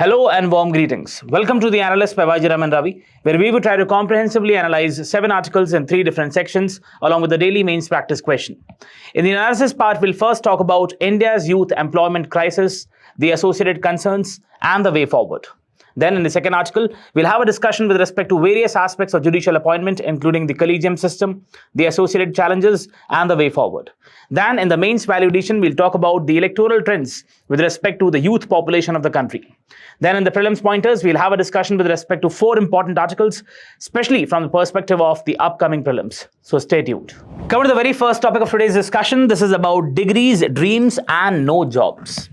Hello and warm greetings. Welcome to the Analyst by Vajiram and Ravi, where we will try to comprehensively analyze 7 articles in 3 different sections along with the daily mains practice question. In the analysis part, we'll first talk about India's youth employment crisis, the associated concerns, and the way forward. Then in the second article, we'll have a discussion with respect to various aspects of judicial appointment, including the collegium system, the associated challenges, and the way forward. Then in the mains value addition, we'll talk about the electoral trends with respect to the youth population of the country. Then in the prelims pointers, we'll have a discussion with respect to 4 important articles, especially from the perspective of the upcoming prelims. So stay tuned. Coming to the very first topic of today's discussion, this is about degrees, dreams, and no jobs.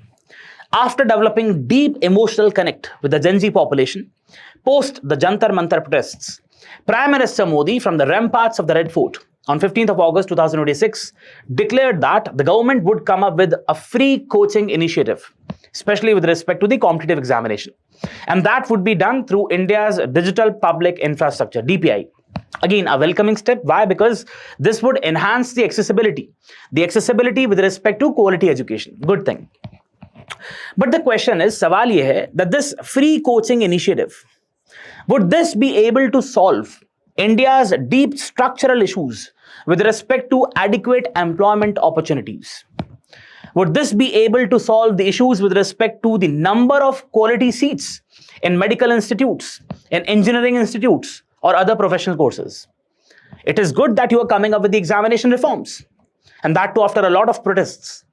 After developing deep emotional connect with the Gen Z population, post the Jantar Mantar protests, Prime Minister Modi from the ramparts of the Red Fort on 15th of August 2026 declared that the government would come up with a free coaching initiative, especially with respect to the competitive examination. And that would be done through India's digital public infrastructure, DPI. Again, a welcoming step. Why? Because this would enhance the accessibility with respect to quality education. Good thing. But the question is, सवाल ये है that this free coaching initiative, would this be able to solve India's deep structural issues with respect to adequate employment opportunities? Would this be able to solve the issues with respect to the number of quality seats in medical institutes, in engineering institutes, or other professional courses? It is good that you are coming up with the examination reforms, and that too after a lot of protests.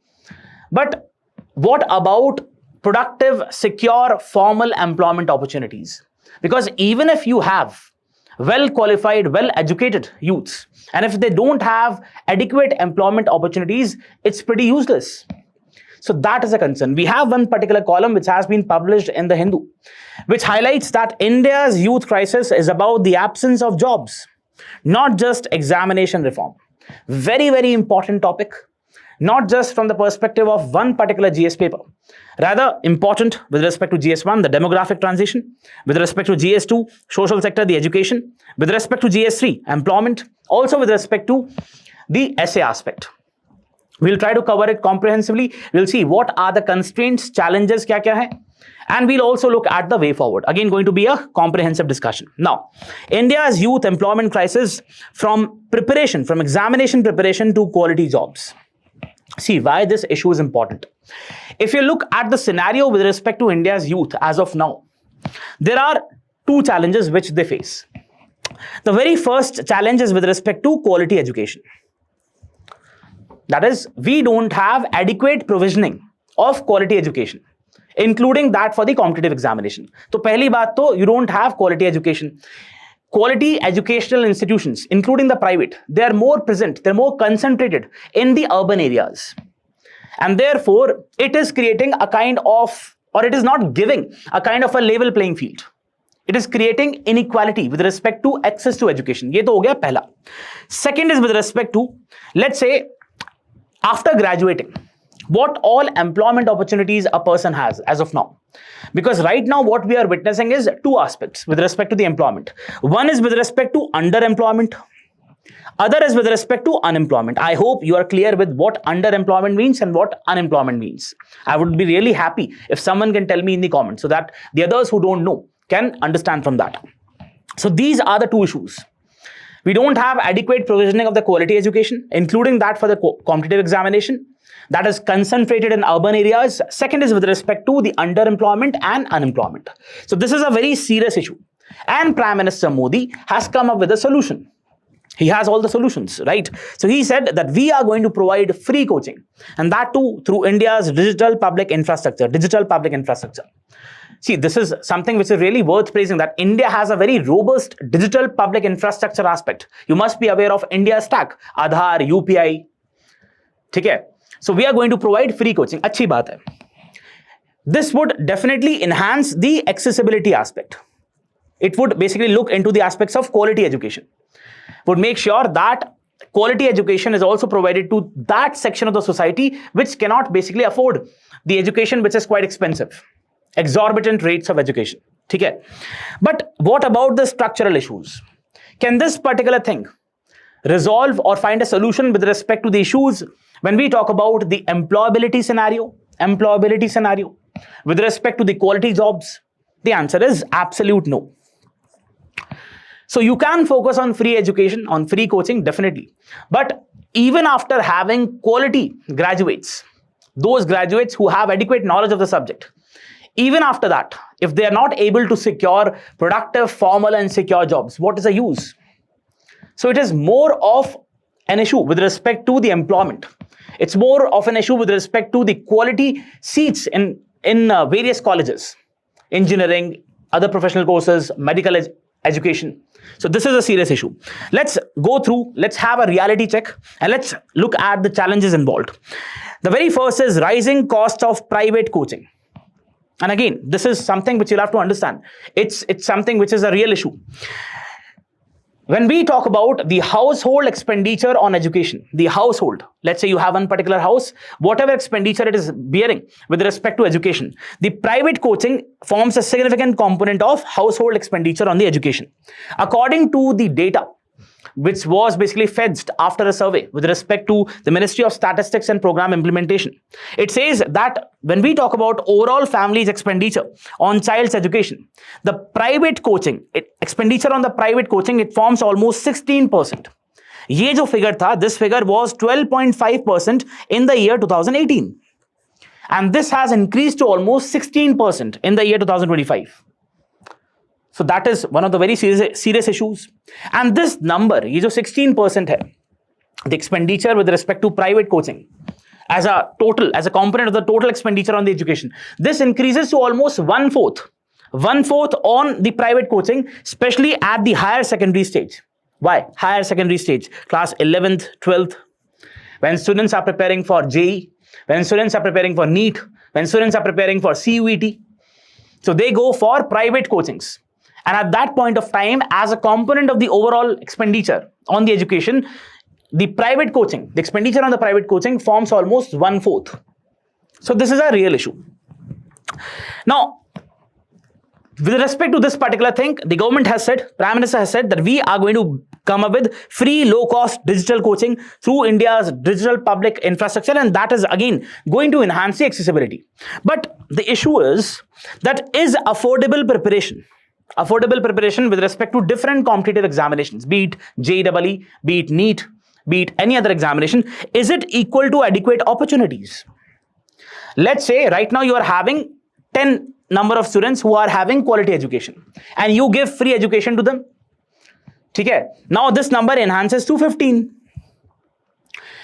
But what about productive, secure, formal employment opportunities? Because even if you have well-qualified, well-educated youths, and if they don't have adequate employment opportunities, it's pretty useless. So that is a concern. We have one particular column which has been published in The Hindu, which highlights that India's youth crisis is about the absence of jobs, not just examination reform. Very, very important topic. Not just from the perspective of one particular GS paper, rather important with respect to GS1, the demographic transition, with respect to GS2, social sector, the education, with respect to GS3, employment, also with respect to the essay aspect. We'll try to cover it comprehensively. We'll see what are the constraints, challenges, kya hai, and we'll also look at the way forward. Again, going to be a comprehensive discussion. Now, India's youth employment crisis from examination preparation to quality jobs. See why this issue is important. If you look at the scenario with respect to India's youth as of now, there are 2 challenges which they face. The very first challenge is with respect to quality education. That is, we don't have adequate provisioning of quality education, including that for the competitive examination. So, pehli baat to, you don't have quality education. Quality educational institutions, including the private, they are more present, they're more concentrated in the urban areas. And therefore, it is creating a kind of, or it is not giving a kind of a level playing field. It is creating inequality with respect to access to education. Ye to ho gaya pehla. Second is with respect to, let's say, after graduating, what all employment opportunities a person has as of now. Because right now what we are witnessing is 2 aspects with respect to the employment. One is with respect to underemployment. Other is with respect to unemployment. I hope you are clear with what underemployment means and what unemployment means. I would be really happy if someone can tell me in the comments so that the others who don't know can understand from that. So these are the 2 issues. We don't have adequate provisioning of the quality education, including that for the competitive examination. That is concentrated in urban areas. Second is with respect to the underemployment and unemployment. So this is a very serious issue. And Prime Minister Modi has come up with a solution. He has all the solutions, right? So he said that we are going to provide free coaching, and that too through India's digital public infrastructure. See, this is something which is really worth praising, that India has a very robust digital public infrastructure aspect. You must be aware of India's stack, Aadhaar, UPI. Okay? So we are going to provide free coaching. Achhi baat hai. This would definitely enhance the accessibility aspect. It would basically look into the aspects of quality education. Would make sure that quality education is also provided to that section of the society which cannot basically afford the education which is quite expensive. Exorbitant rates of education. Okay? But what about the structural issues? Can this particular thing resolve or find a solution with respect to the issues when we talk about the employability scenario, with respect to the quality jobs, The answer is absolute no. So you can focus on free education, on free coaching, definitely. But even after having quality graduates, those graduates who have adequate knowledge of the subject, even after that, if they are not able to secure productive, formal and secure jobs, what is the use? So it is more of an issue with respect to the employment. It's more of an issue with respect to the quality seats in various colleges, engineering, other professional courses, medical education. So this is a serious issue. Let's go through, let's have a reality check and let's look at the challenges involved. The very first is rising cost of private coaching. And again, this is something which you'll have to understand. It's something which is a real issue. When we talk about the household expenditure on education, the household, let's say you have one particular house, whatever expenditure it is bearing with respect to education, the private coaching forms a significant component of household expenditure on the education. According to the data, which was basically fetched after a survey with respect to the Ministry of Statistics and Program Implementation. It says that when we talk about overall family's expenditure on child's education, the private coaching, expenditure on the private coaching, it forms almost 16%. ये जो figure था, this figure was 12.5% in the year 2018. And this has increased to almost 16% in the year 2025. So that is one of the very serious issues. And this number, ये जो 16% है, the expenditure with respect to private coaching, as a component of the total expenditure on the education, this increases to almost one-fourth on the private coaching, especially at the higher secondary stage. Why? Higher secondary stage, class 11th, 12th, when students are preparing for JEE, when students are preparing for NEET, when students are preparing for CUET. So they go for private coachings. And at that point of time, as a component of the overall expenditure on the education, the private coaching, the expenditure on the private coaching forms almost one-fourth. So this is a real issue. Now, with respect to this particular thing, the government has said, Prime Minister has said that we are going to come up with free low-cost digital coaching through India's digital public infrastructure, and that is again going to enhance the accessibility. But the issue is that is affordable preparation with respect to different competitive examinations, be it JEE, be it NEET, be it any other examination, is it equal to adequate opportunities? Let's say right now you are having 10 number of students who are having quality education and you give free education to them. Okay? Now this number enhances to 15.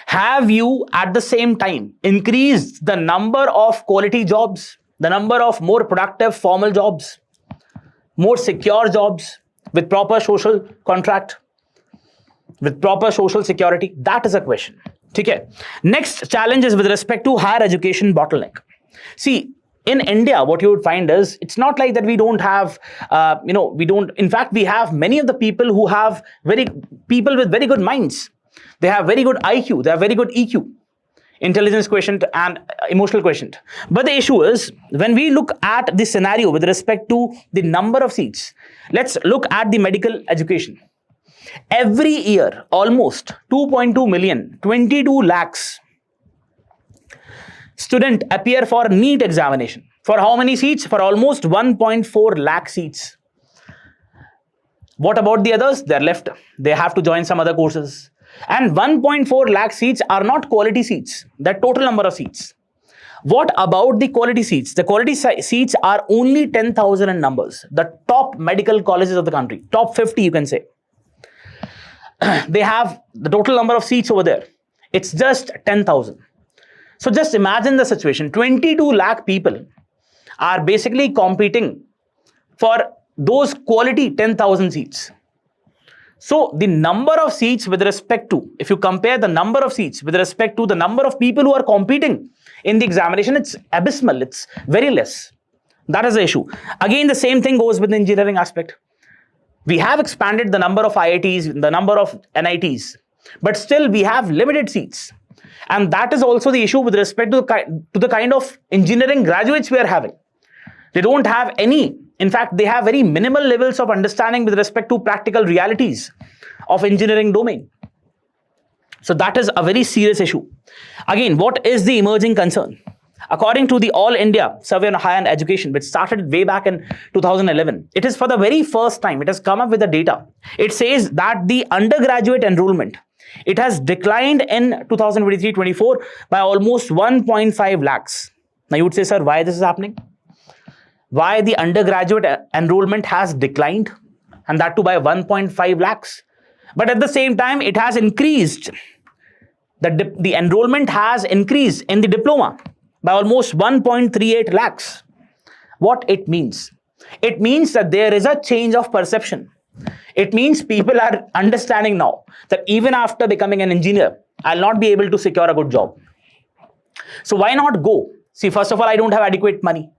Have you at the same time increased the number of quality jobs, the number of more productive formal jobs, more secure jobs with proper social contract, with proper social security? That is a question. Okay. Next challenge is with respect to higher education bottleneck. See, in India, what you would find is, it's not like that we don't have, in fact, we have many of the people who have people with very good minds. They have very good IQ, they have very good EQ, intelligence quotient and emotional quotient. But the issue is, when we look at the scenario with respect to the number of seats, let's look at the medical education. Every year, almost 2.2 million, 22 lakhs students appear for NEET examination. For how many seats? For almost 1.4 lakh seats. What about the others? They're left. They have to join some other courses. And 1.4 lakh seats are not quality seats. The total number of seats. What about the quality seats? The quality seats are only 10,000 in numbers. The top medical colleges of the country, top 50 you can say. They have the total number of seats over there. It's just 10,000. So just imagine the situation. 22 lakh people are basically competing for those quality 10,000 seats. So the number of seats with respect to, if you compare the number of seats with respect to the number of people who are competing in the examination, it's abysmal. It's very less. That is the issue. Again, the same thing goes with the engineering aspect. We have expanded the number of IITs, the number of NITs, but still we have limited seats. And that is also the issue with respect to the kind of engineering graduates we are having. They don't have any, in fact, they have very minimal levels of understanding with respect to practical realities of engineering domain. So that is a very serious issue. Again, what is the emerging concern? According to the All India Survey on Higher Education, which started way back in 2011, it is for the very first time, it has come up with the data. It says that the undergraduate enrollment, it has declined in 2023-24 by almost 1.5 lakhs. Now you would say, sir, why this is happening? Why the undergraduate enrollment has declined, and that too by 1.5 lakhs? But at the same time, it has increased. The enrollment has increased in the diploma by almost 1.38 lakhs. What it means? It means that there is a change of perception. It means people are understanding now that even after becoming an engineer, I'll not be able to secure a good job. So why not go? See, first of all, I don't have adequate money.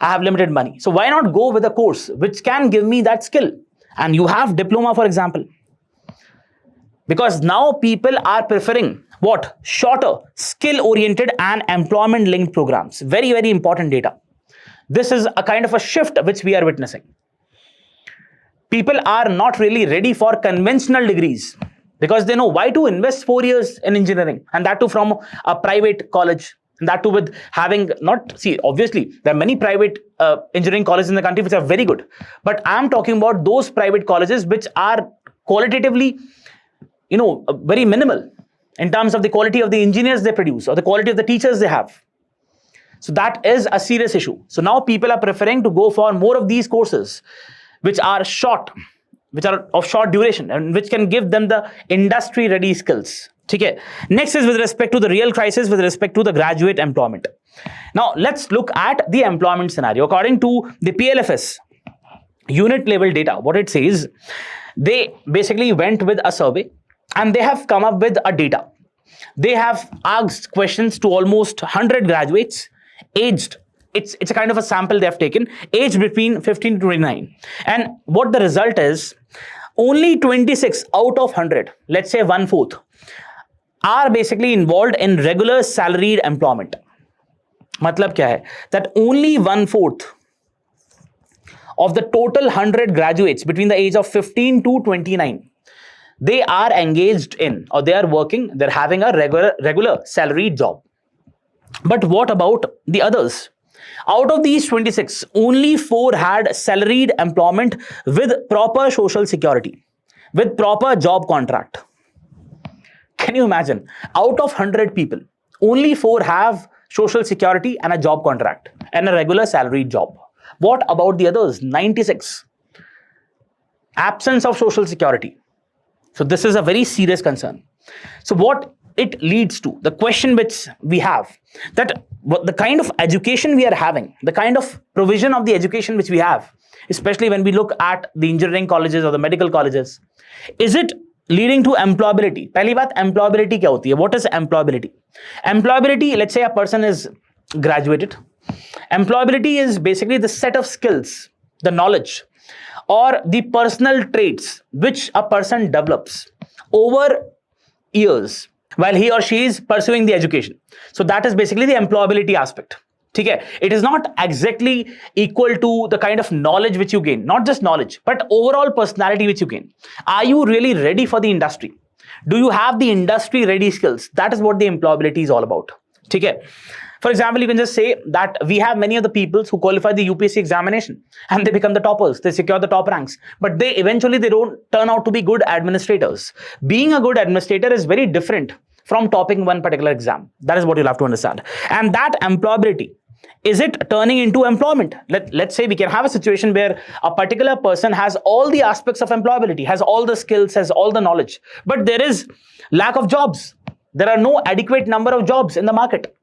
I have limited money. So why not go with a course which can give me that skill? And you have diploma, for example. Because now people are preferring what? Shorter, skill-oriented and employment-linked programs. Very, very important data. This is a kind of a shift which we are witnessing. People are not really ready for conventional degrees because they know why to invest 4 years in engineering, and that too from a private college, and that too with having not, see, obviously there are many private engineering colleges in the country which are very good, but I'm talking about those private colleges which are qualitatively, very minimal in terms of the quality of the engineers they produce or the quality of the teachers they have. So that is a serious issue. So now people are preferring to go for more of these courses which are short, which are of short duration and which can give them the industry ready skills. Okay. Next is with respect to the real crisis with respect to the graduate employment. Now let's look at the employment scenario. According to the PLFS unit level data, what it says, they basically went with a survey and they have come up with a data. They have asked questions to almost 100 graduates aged, it's a kind of a sample they have taken, aged between 15 to 29. And what the result is, only 26 out of 100, let's say 1/4, are basically involved in regular salaried employment. Matlab kya hai? That only 1/4 of the total 100 graduates between the age of 15 to 29, they are engaged in, or they are working, they're having a regular salaried job. But what about the others? Out of these 26, only 4 had salaried employment with proper social security, with proper job contract. Can you imagine? Out of 100 people, only 4 have social security and a job contract and a regular salaried job. What about the others? 96. Absence of social security. So this is a very serious concern. So what it leads to, the question which we have, that the kind of education we are having, the kind of provision of the education which we have, especially when we look at the engineering colleges or the medical colleges, is it leading to employability? Pehli baat, employability kya hoti hai? What is employability? Employability, let's say a person is graduated. Employability is basically the set of skills, the knowledge, or the personal traits which a person develops over years while he or she is pursuing the education. So that is basically the employability aspect. Okay? It is not exactly equal to the kind of knowledge which you gain, not just knowledge, but overall personality which you gain. Are you really ready for the industry? Do you have the industry ready skills? That is what the employability is all about. Okay? For example, you can just say that we have many of the people who qualify the UPSC examination and they become the toppers, they secure the top ranks, but they don't turn out to be good administrators. Being a good administrator is very different from topping one particular exam. That is what you'll have to understand. And that employability, is it turning into employment? Let's say we can have a situation where a particular person has all the aspects of employability, has all the skills, has all the knowledge, but there is lack of jobs. There are no adequate number of jobs in the market.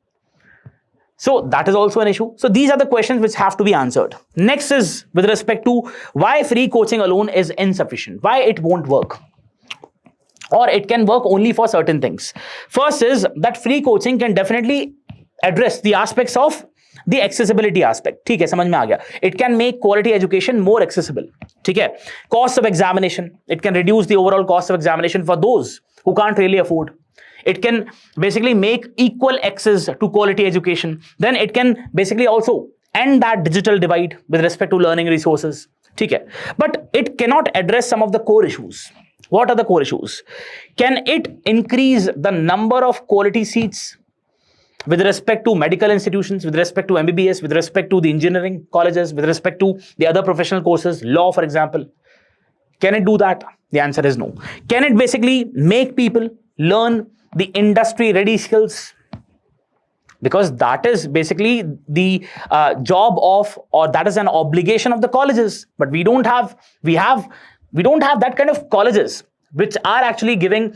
So that is also an issue. So these are the questions which have to be answered. Next is with respect to why free coaching alone is insufficient, why it won't work, or it can work only for certain things. First is that free coaching can definitely address the aspects of the accessibility aspect. ठीक है, समझ में आ गया. It can make quality education more accessible. ठीक है. Cost of examination, it can reduce the overall cost of examination for those who can't really afford. It can basically make equal access to quality education. Then it can basically also end that digital divide with respect to learning resources. Okay. But it cannot address some of the core issues. What are the core issues? Can it increase the number of quality seats? with respect to medical institutions, with respect to MBBS, with respect to the engineering colleges, with respect to the other professional courses, law, for example? Can it do that? The answer is no. Can it basically make people learn the industry-ready skills? Because that is basically the job of, or that is an obligation of the colleges. But we don't have that kind of colleges which are actually giving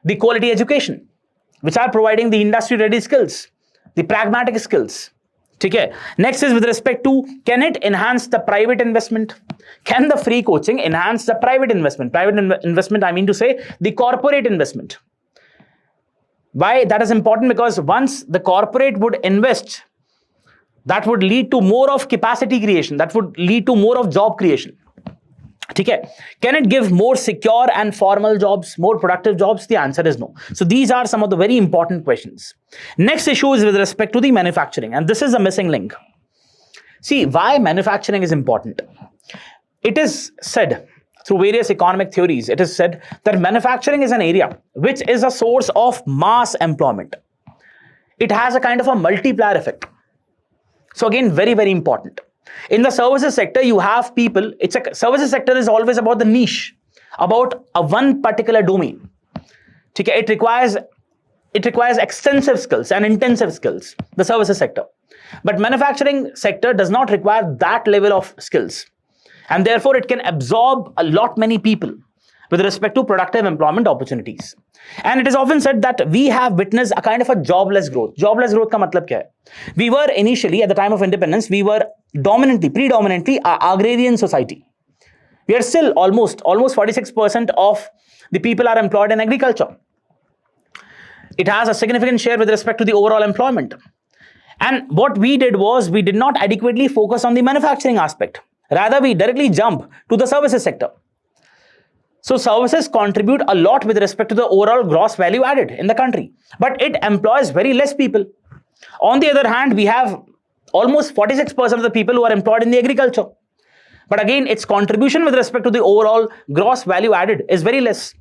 the quality education, which are providing the industry-ready skills, the pragmatic skills. Okay. Next is with respect to, can it enhance the private investment? Can the free coaching enhance the private investment? Private investment, I mean to say the corporate investment. Why that is important? Because once the corporate would invest, that would lead to more of capacity creation, that would lead to more of job creation. Okay. Can it give more secure and formal jobs, more productive jobs? The answer is no. So these are some of the very important questions. Next issue is with respect to the manufacturing, and this is a missing link. See, why manufacturing is important? It is said through various economic theories, it is said that manufacturing is an area which is a source of mass employment. It has a kind of a multiplier effect. So again, very, very important. In the services sector, you have people, services sector is always about the niche, about a one particular domain. Okay, it requires extensive skills and intensive skills, the services sector. But manufacturing sector does not require that level of skills. And therefore, it can absorb a lot many people with respect to productive employment opportunities. And it is often said that we have witnessed a kind of a jobless growth. Jobless growth ka matlab kya hai? We were initially, at the time of independence, we were predominantly an agrarian society. We are still almost 46% of the people are employed in agriculture. It has a significant share with respect to the overall employment. And what we did was, we did not adequately focus on the manufacturing aspect. Rather, we directly jump to the services sector. So services contribute a lot with respect to the overall gross value added in the country, but it employs very less people. On the other hand, we have almost 46% of the people who are employed in the agriculture. But again, its contribution with respect to the overall gross value added is very less.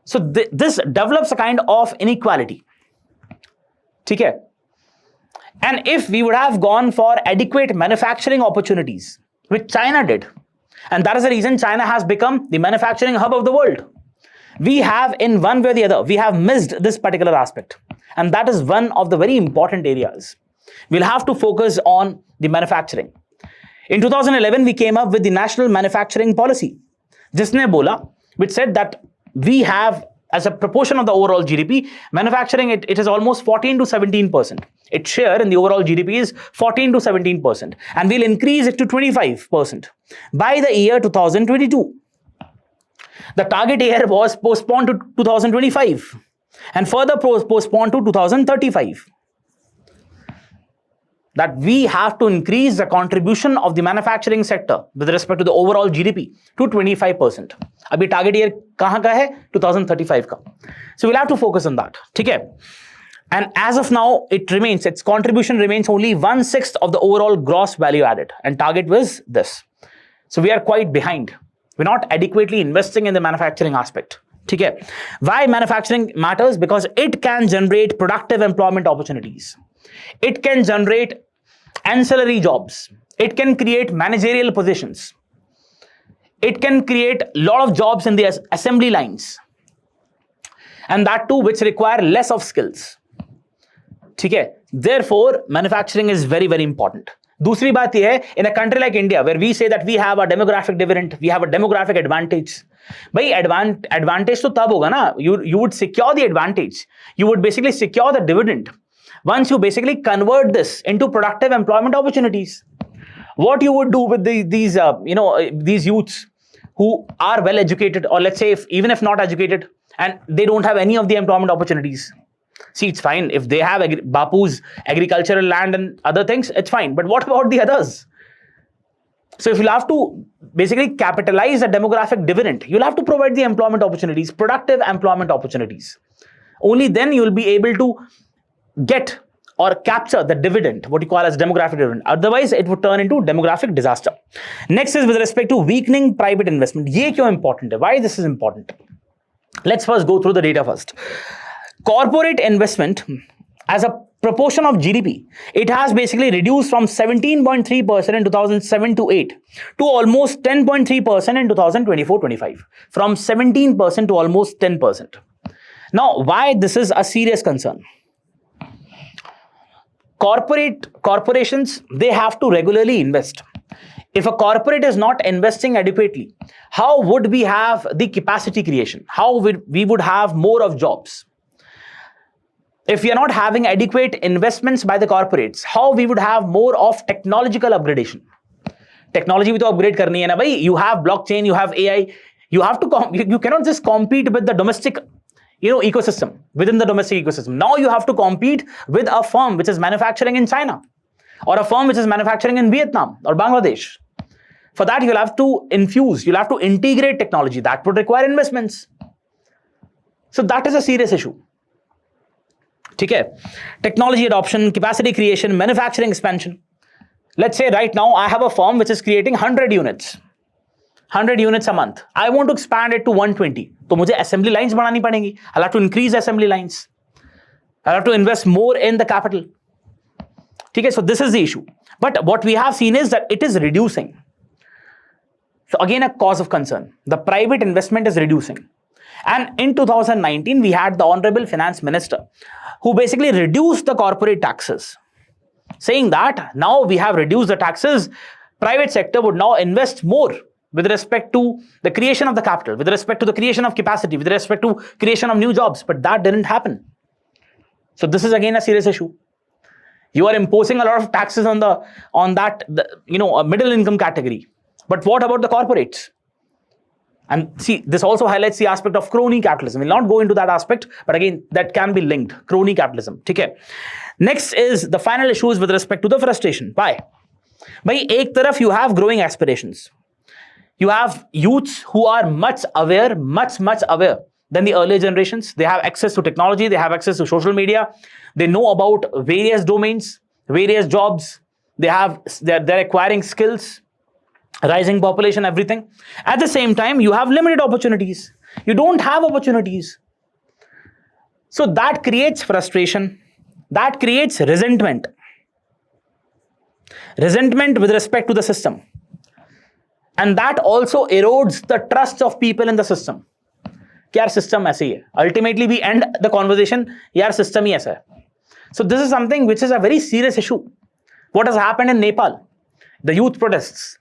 So this develops a kind of inequality. Okay? And if we would have gone for adequate manufacturing opportunities, which China did, and that is the reason China has become the manufacturing hub of the world, we have, in one way or the other, we have missed this particular aspect. And that is one of the very important areas. We'll have to focus on the manufacturing. In 2011, we came up with the National Manufacturing Policy, which said that we have, as a proportion of the overall GDP, manufacturing, it is almost 14 to 17%. Its share in the overall GDP is 14 to 17%. And we'll increase it to 25% by the year 2022. The target year was postponed to 2025 and further postponed to 2035. That we have to increase the contribution of the manufacturing sector with respect to the overall GDP to 25%. Abhi target year kahan ka hai? 2035 ka. So we'll have to focus on that. Okay? And as of now, its contribution remains only 1/6 of the overall gross value added. And target was this. So we are quite behind. We're not adequately investing in the manufacturing aspect. Okay? Why manufacturing matters? Because it can generate productive employment opportunities. It can generate ancillary jobs. It can create managerial positions. It can create a lot of jobs in the assembly lines. And that too, which require less of skills. Okay? Therefore, manufacturing is very, very important. दूसरी बात यह है, in a country like India, where we say that we have a demographic dividend, we have a demographic advantage. भाई advantage तो तब होगा ना, you would secure the advantage. You would basically secure the dividend once you basically convert this into productive employment opportunities. What you would do with these youths who are well educated, or let's say even if not educated, and they don't have any of the employment opportunities. See, it's fine if they have Bapu's agricultural land and other things, it's fine. But what about the others? So if you'll have to basically capitalize the demographic dividend, you'll have to provide the employment opportunities, productive employment opportunities. Only then you'll be able to get or capture the dividend, what you call as demographic dividend. Otherwise, it would turn into demographic disaster. Next is with respect to weakening private investment. Ye kyun important hai? Why this is important? Let's first go through the data first. Corporate investment as a proportion of GDP, it has basically reduced from 17.3% in 2007 to 8 to almost 10.3% in 2024-25. From 17% to almost 10%. Now, why this is a serious concern? Corporations, they have to regularly invest. If a corporate is not investing adequately, how would we have the capacity creation? How we would have more of jobs? If we are not having adequate investments by the corporates, how we would have more of technological upgradation? Technology we to upgrade karni hai na bhai. You have blockchain, you have AI. You have to you cannot just compete with the domestic ecosystem, within the domestic ecosystem. Now you have to compete with a firm which is manufacturing in China, or a firm which is manufacturing in Vietnam or Bangladesh. For that, you'll have to you'll have to integrate technology. That would require investments. So that is a serious issue. Okay? Technology adoption, capacity creation, manufacturing expansion. Let's say right now I have a firm which is creating 100 units. 100 units a month. I want to expand it to 120. So mujhe assembly lines banani padegi. I'll have to increase assembly lines. I'll have to invest more in the capital. Okay? So this is the issue. But what we have seen is that it is reducing. So again, a cause of concern. The private investment is reducing. And in 2019, we had the Honorable Finance Minister who basically reduced the corporate taxes, saying that now we have reduced the taxes, private sector would now invest more with respect to the creation of the capital, with respect to the creation of capacity, with respect to creation of new jobs. But that didn't happen. So this is again a serious issue. You are imposing a lot of taxes on a middle income category. But what about the corporates? And see, this also highlights the aspect of crony capitalism. We'll not go into that aspect, but again, that can be linked. Crony capitalism. Okay. Next is the final issues with respect to the frustration. Why? By ek taraf, you have growing aspirations. You have youths who are much aware than the earlier generations. They have access to technology. They have access to social media. They know about various domains, various jobs. They're acquiring skills. Rising population, everything. At the same time, you have limited opportunities. You don't have opportunities. So that creates frustration. That creates resentment. Resentment with respect to the system. And that also erodes the trust of people in the system. Yaar, system aise hi hai. Ultimately, we end the conversation, yaar, system hi aisa hai. So this is something which is a very serious issue. What has happened in Nepal? The youth protests.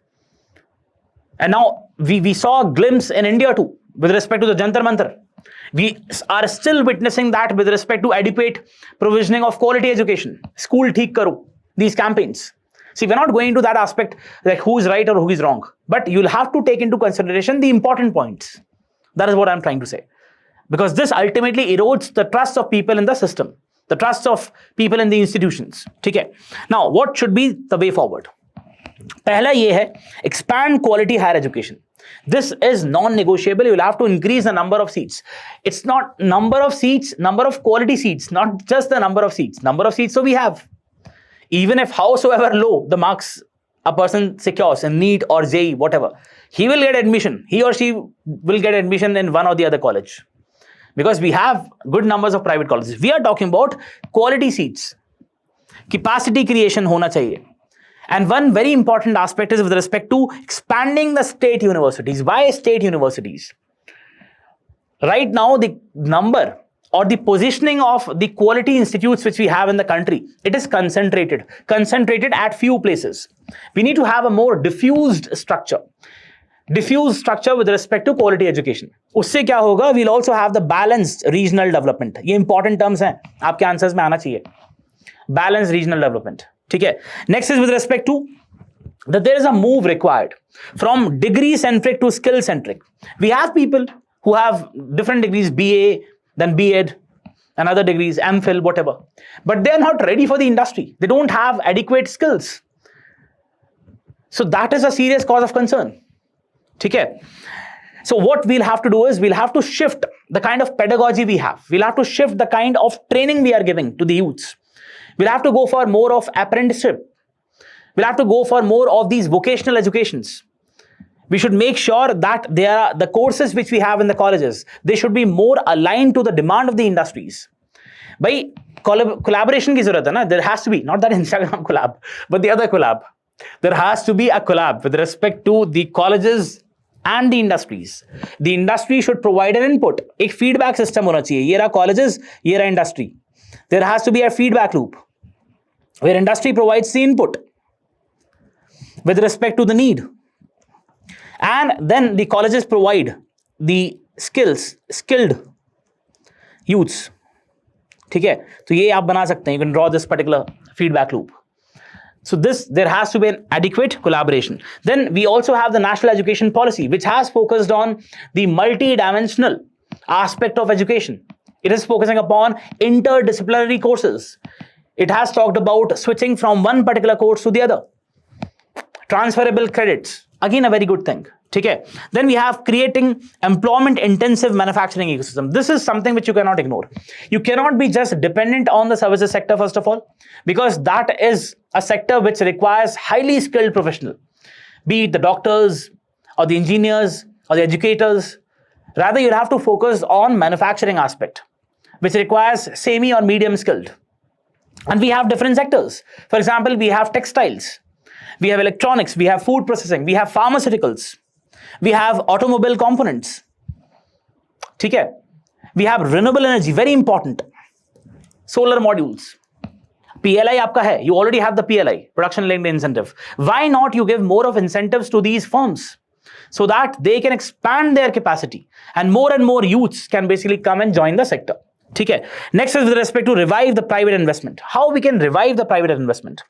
And now we saw a glimpse in India too, with respect to the Jantar Mantar. We are still witnessing that with respect to adequate provisioning of quality education. School theek karo. These campaigns. See, we're not going into that aspect, like who is right or who is wrong. But you'll have to take into consideration the important points. That is what I'm trying to say. Because this ultimately erodes the trust of people in the system. The trust of people in the institutions. Okay. Now, what should be the way forward? पहला ये है expand quality higher education. This is non-negotiable. You will have to increase the number of seats. It's not number of seats, number of quality seats, not just the number of seats. Number of seats so we have. Even if howsoever low the marks a person secures in NEET or JEE, whatever, he will get admission. He or she will get admission in one or the other college. Because we have good numbers of private colleges. We are talking about quality seats. Capacity creation hona chahiye. And one very important aspect is with respect to expanding the state universities. Why state universities? Right now, the number or the positioning of the quality institutes which we have in the country, it is concentrated at few places. We need to have a more diffused structure with respect to quality education. उससे क्या होगा? We'll also have the balanced regional development. ये important terms हैं, आपके answers में आना चाहिए. Balanced regional development. ठीक है? Next is with respect to that there is a move required from degree centric to skill centric. We have people who have different degrees, BA, then B.Ed, and other degrees, MPhil, whatever. But they are not ready for the industry. They don't have adequate skills. So that is a serious cause of concern. Okay? So what we'll have to do is we'll have to shift the kind of pedagogy we have. We'll have to shift the kind of training we are giving to the youths. We'll have to go for more of apprenticeship. We'll have to go for more of these vocational educations. We should make sure that the courses which we have in the colleges, they should be more aligned to the demand of the industries. By collaboration की जरूरत है ना. There has to be, not that Instagram collab, but the other collab. There has to be a collab with respect to the colleges and the industries. The industry should provide an input. एक feedback system होना चाहिए. ये रहा colleges, ये रहा industry. There has to be a feedback loop where industry provides the input with respect to the need, and then the colleges provide the skilled youths. ठीक है, तो ये आप बना सकते हैं. You can draw this particular feedback loop. So there has to be an adequate collaboration. Then we also have the national education policy, which has focused on the multi-dimensional aspect of education. It is focusing upon interdisciplinary courses. It has talked about switching from one particular course to the other. Transferable credits, again a very good thing. Okay. Then we have creating employment intensive manufacturing ecosystem. This is something which you cannot ignore. You cannot be just dependent on the services sector first of all, because that is a sector which requires highly skilled professional, be it the doctors or the engineers or the educators. Rather, you'll have to focus on manufacturing aspect, which requires semi or medium skilled. And we have different sectors. For example, we have textiles, we have electronics, we have food processing, we have pharmaceuticals, we have automobile components. Okay? We have renewable energy, very important. Solar modules. PLI aapka hai. You already have the PLI, production linked incentive. Why not you give more of incentives to these firms so that they can expand their capacity and more youths can basically come and join the sector. Okay. Next is with respect to revive the private investment. How we can revive the private investment?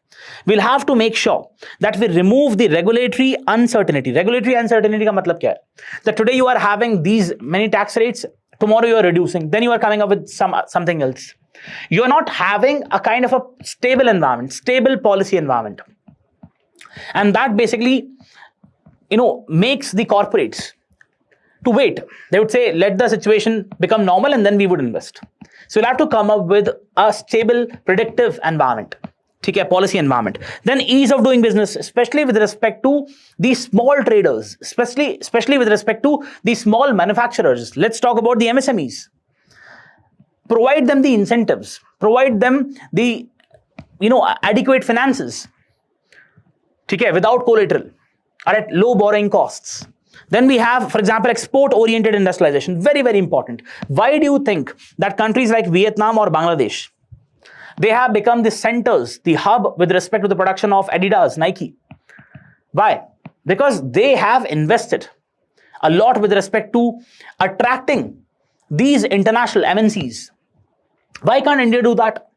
We'll have to make sure that we remove the regulatory uncertainty. Regulatory uncertainty ka matlab kya hai? That today you are having these many tax rates, tomorrow you are reducing, then you are coming up with something else. You are not having a kind of a stable environment, stable policy environment. And that basically, makes the corporates to wait. They would say, let the situation become normal and then we would invest. So you'll have to come up with a stable, predictive environment. Okay, policy environment. Then ease of doing business, especially with respect to the small traders, especially with respect to the small manufacturers. Let's talk about the MSMEs. Provide them the incentives, provide them the adequate finances. Okay, without collateral or at low borrowing costs. Then we have, for example, export-oriented industrialization. Very, very important. Why do you think that countries like Vietnam or Bangladesh, they have become the centers, the hub with respect to the production of Adidas, Nike? Why? Because they have invested a lot with respect to attracting these international MNCs. Why can't India do that?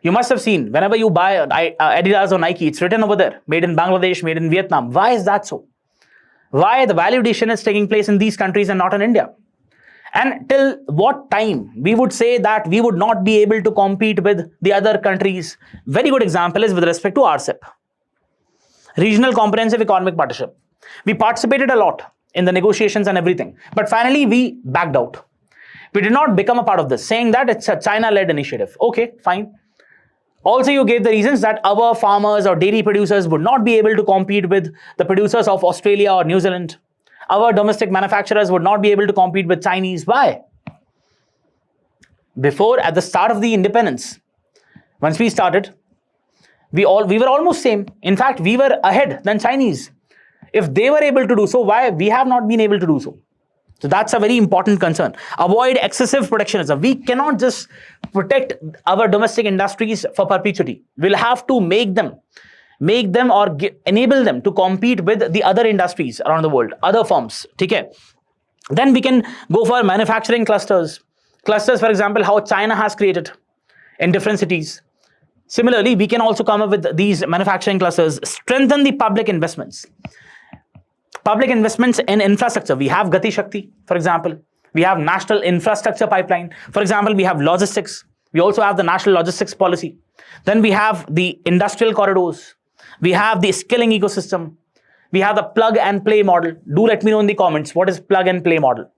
You must have seen, whenever you buy Adidas or Nike, it's written over there, made in Bangladesh, made in Vietnam. Why is that so? Why the value addition is taking place in these countries and not in India? And till what time we would say that we would not be able to compete with the other countries? Very good example is with respect to RCEP, Regional Comprehensive Economic Partnership. We participated a lot in the negotiations and everything, but finally we backed out. We did not become a part of this, saying that it's a China-led initiative. Okay, fine. Also, you gave the reasons that our farmers or dairy producers would not be able to compete with the producers of Australia or New Zealand. Our domestic manufacturers would not be able to compete with Chinese. Why? Before, at the start of the independence, once we started, we were almost same. In fact, we were ahead than Chinese. If they were able to do so, why we have not been able to do so? So that's a very important concern. Avoid excessive protectionism. We cannot just protect our domestic industries for perpetuity. We'll have to make them or enable them to compete with the other industries around the world, other firms. Okay. Then we can go for manufacturing clusters. Clusters, for example, how China has created in different cities. Similarly, we can also come up with these manufacturing clusters. Strengthen the public investments. Public investments in infrastructure. We have Gati Shakti, for example. We have National Infrastructure Pipeline. For example, we have logistics. We also have the National Logistics Policy. Then we have the industrial corridors. We have the skilling ecosystem. We have the plug and play model. Do let me know in the comments, what is plug and play model?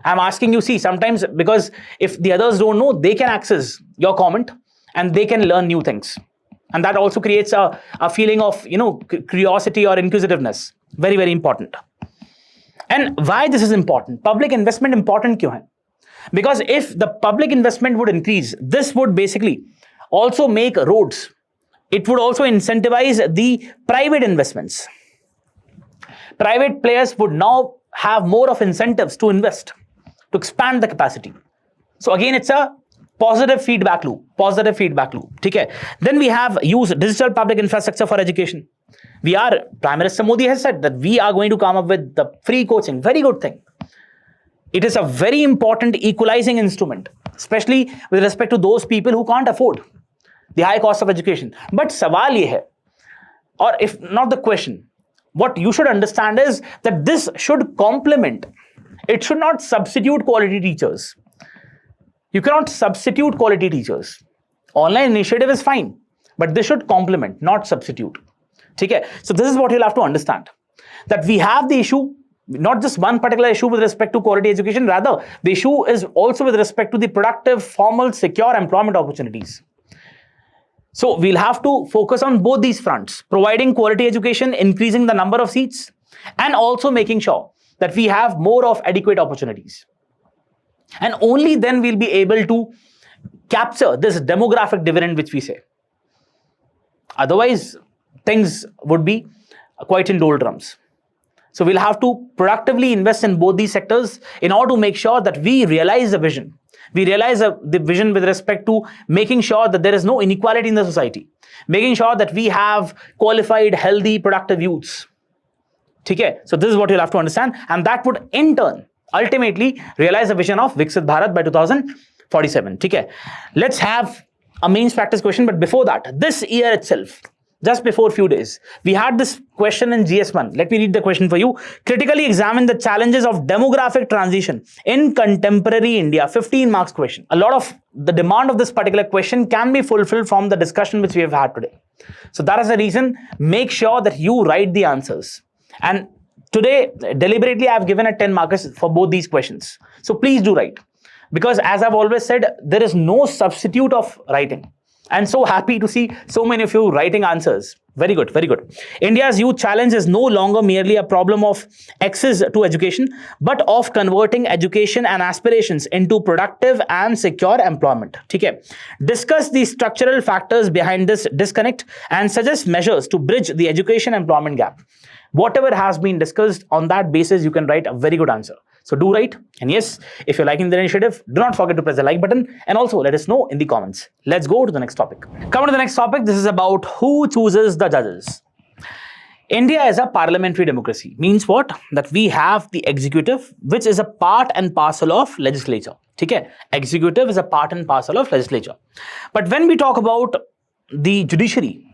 I'm asking you, see, sometimes because if the others don't know, they can access your comment and they can learn new things. And that also creates a feeling of, curiosity or inquisitiveness. Very, very important. And why this is important? Public investment important क्यों है? Because if the public investment would increase, this would basically also make roads. It would also incentivize the private investments. Private players would now have more of incentives to invest, to expand the capacity. So again, it's a positive feedback loop. Okay. Then we have used digital public infrastructure for education. Prime Minister Modi has said that we are going to come up with the free coaching. Very good thing. It is a very important equalizing instrument, especially with respect to those people who can't afford the high cost of education. But sawal ye hai, or if not the question, what you should understand is that this should complement. It should not substitute quality teachers. You cannot substitute quality teachers. Online initiative is fine, but this should complement, not substitute. Okay? So this is what you'll have to understand. That we have the issue, not just one particular issue with respect to quality education, rather the issue is also with respect to the productive, formal, secure employment opportunities. So we'll have to focus on both these fronts, providing quality education, increasing the number of seats, and also making sure that we have more of adequate opportunities. And only then we'll be able to capture this demographic dividend which we say. Otherwise, things would be quite in doldrums. So we'll have to productively invest in both these sectors in order to make sure that we realize the vision. We realize the vision with respect to making sure that there is no inequality in the society, making sure that we have qualified, healthy, productive youths. Okay? So this is what you'll have to understand, and that would in turn ultimately realize the vision of Viksit Bharat by 2047. Okay? Let's have a mains practice question, but before that, this year itself, just before a few days, we had this question in GS1. Let me read the question for you. Critically examine the challenges of demographic transition in contemporary India. 15 marks question. A lot of the demand of this particular question can be fulfilled from the discussion which we have had today. So that is the reason, make sure that you write the answers. And today, deliberately, I have given a 10 markers for both these questions. So please do write. Because as I've always said, there is no substitute of writing. I'm so happy to see so many of you writing answers. Very good, very good. India's youth challenge is no longer merely a problem of access to education, but of converting education and aspirations into productive and secure employment. Okay. Discuss the structural factors behind this disconnect and suggest measures to bridge the education employment gap. Whatever has been discussed, on that basis, you can write a very good answer. So do write. And yes, if you're liking the initiative, do not forget to press the like button and also let us know in the comments. Let's go to the next topic. Coming to the next topic, this is about who chooses the judges. India is a parliamentary democracy. Means what? That we have the executive, which is a part and parcel of legislature. Okay? Executive is a part and parcel of legislature. But when we talk about the judiciary,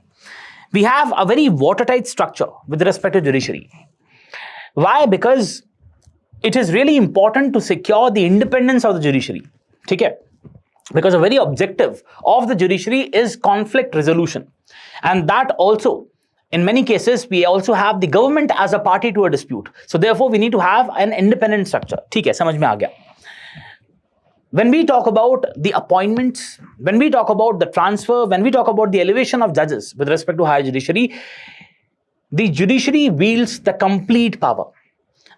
we have a very watertight structure with respect to judiciary. Why? Because it is really important to secure the independence of the judiciary. Okay? Because a very objective of the judiciary is conflict resolution. And that also, in many cases, we also have the government as a party to a dispute. So therefore, we need to have an independent structure. Okay, samajh mein aa gaya. When we talk about the appointments, when we talk about the transfer, when we talk about the elevation of judges with respect to higher judiciary, the judiciary wields the complete power.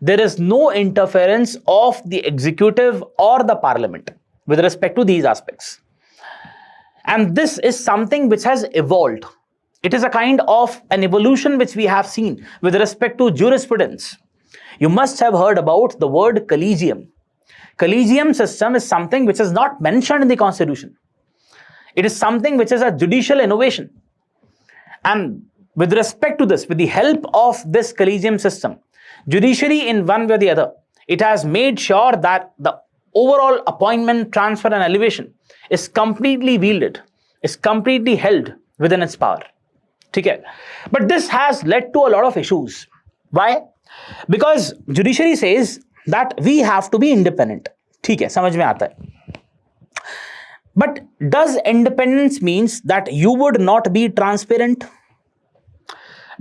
There is no interference of the executive or the parliament with respect to these aspects. And this is something which has evolved. It is a kind of an evolution which we have seen with respect to jurisprudence. You must have heard about the word collegium. Collegium system is something which is not mentioned in the constitution. It is something which is a judicial innovation. And with respect to this, with the help of this collegium system, judiciary in one way or the other, it has made sure that the overall appointment, transfer and elevation is completely wielded, is completely held within its power. Okay? But this has led to a lot of issues. Why? Because judiciary says that we have to be independent. Okay, samajh mein aata hai. But does independence means that you would not be transparent?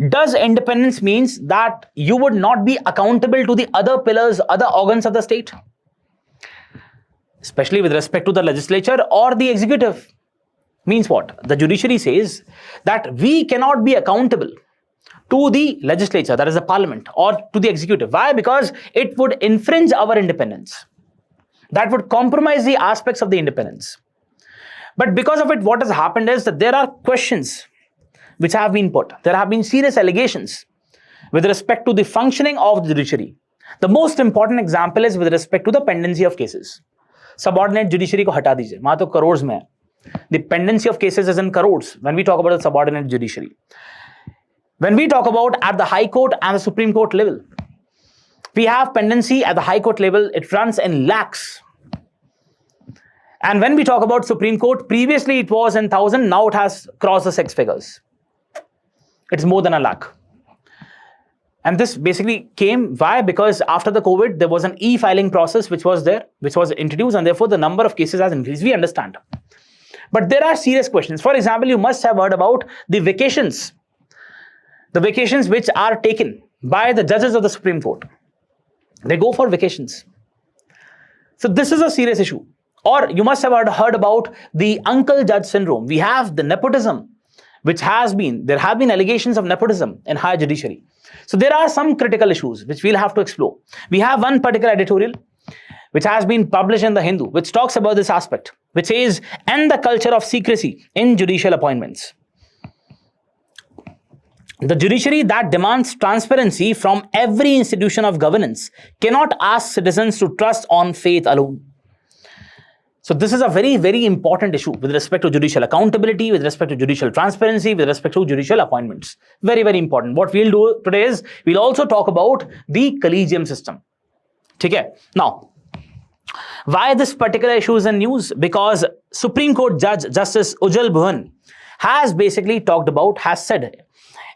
Does independence means that you would not be accountable to the other pillars, other organs of the state? Especially with respect to the legislature or the executive. Means what? The judiciary says that we cannot be accountable to the legislature, that is the parliament, or to the executive. Why? Because it would infringe our independence. that would compromise the aspects of the independence. But because of it, what has happened is that there are questions which have been put. There have been serious allegations with respect to the functioning of the judiciary. The most important example is with respect to the pendency of cases. Subordinate judiciary ko hata dijiye, wahan to crores mein hai. The pendency of cases is in crores when we talk about the subordinate judiciary. When we talk about at the High Court and the Supreme Court level, we have pendency at the High Court level, it runs in lakhs. And when we talk about Supreme Court, previously it was in 1,000, now it has crossed the 6 figures. It's more than a lakh. And this basically came, why? Because after the COVID, there was an e-filing process which was there, which was introduced, and therefore the number of cases has increased. We understand. But there are serious questions. For example, you must have heard about the vacations. The vacations which are taken by the judges of the Supreme Court. They go for vacations. So this is a serious issue. Or you must have heard about the uncle judge syndrome. We have the nepotism, which there have been allegations of nepotism in higher judiciary. So there are some critical issues which we'll have to explore. We have one particular editorial which has been published in the Hindu, which talks about this aspect, which says, "End the culture of secrecy in judicial appointments. The judiciary that demands transparency from every institution of governance cannot ask citizens to trust on faith alone." So this is a very, very important issue with respect to judicial accountability, with respect to judicial transparency, with respect to judicial appointments. Very, very important. What we'll do today is, we'll also talk about the collegium system. Okay? Now, why this particular issue is in news? Because Supreme Court Judge Justice Ujjal Bhuvan has said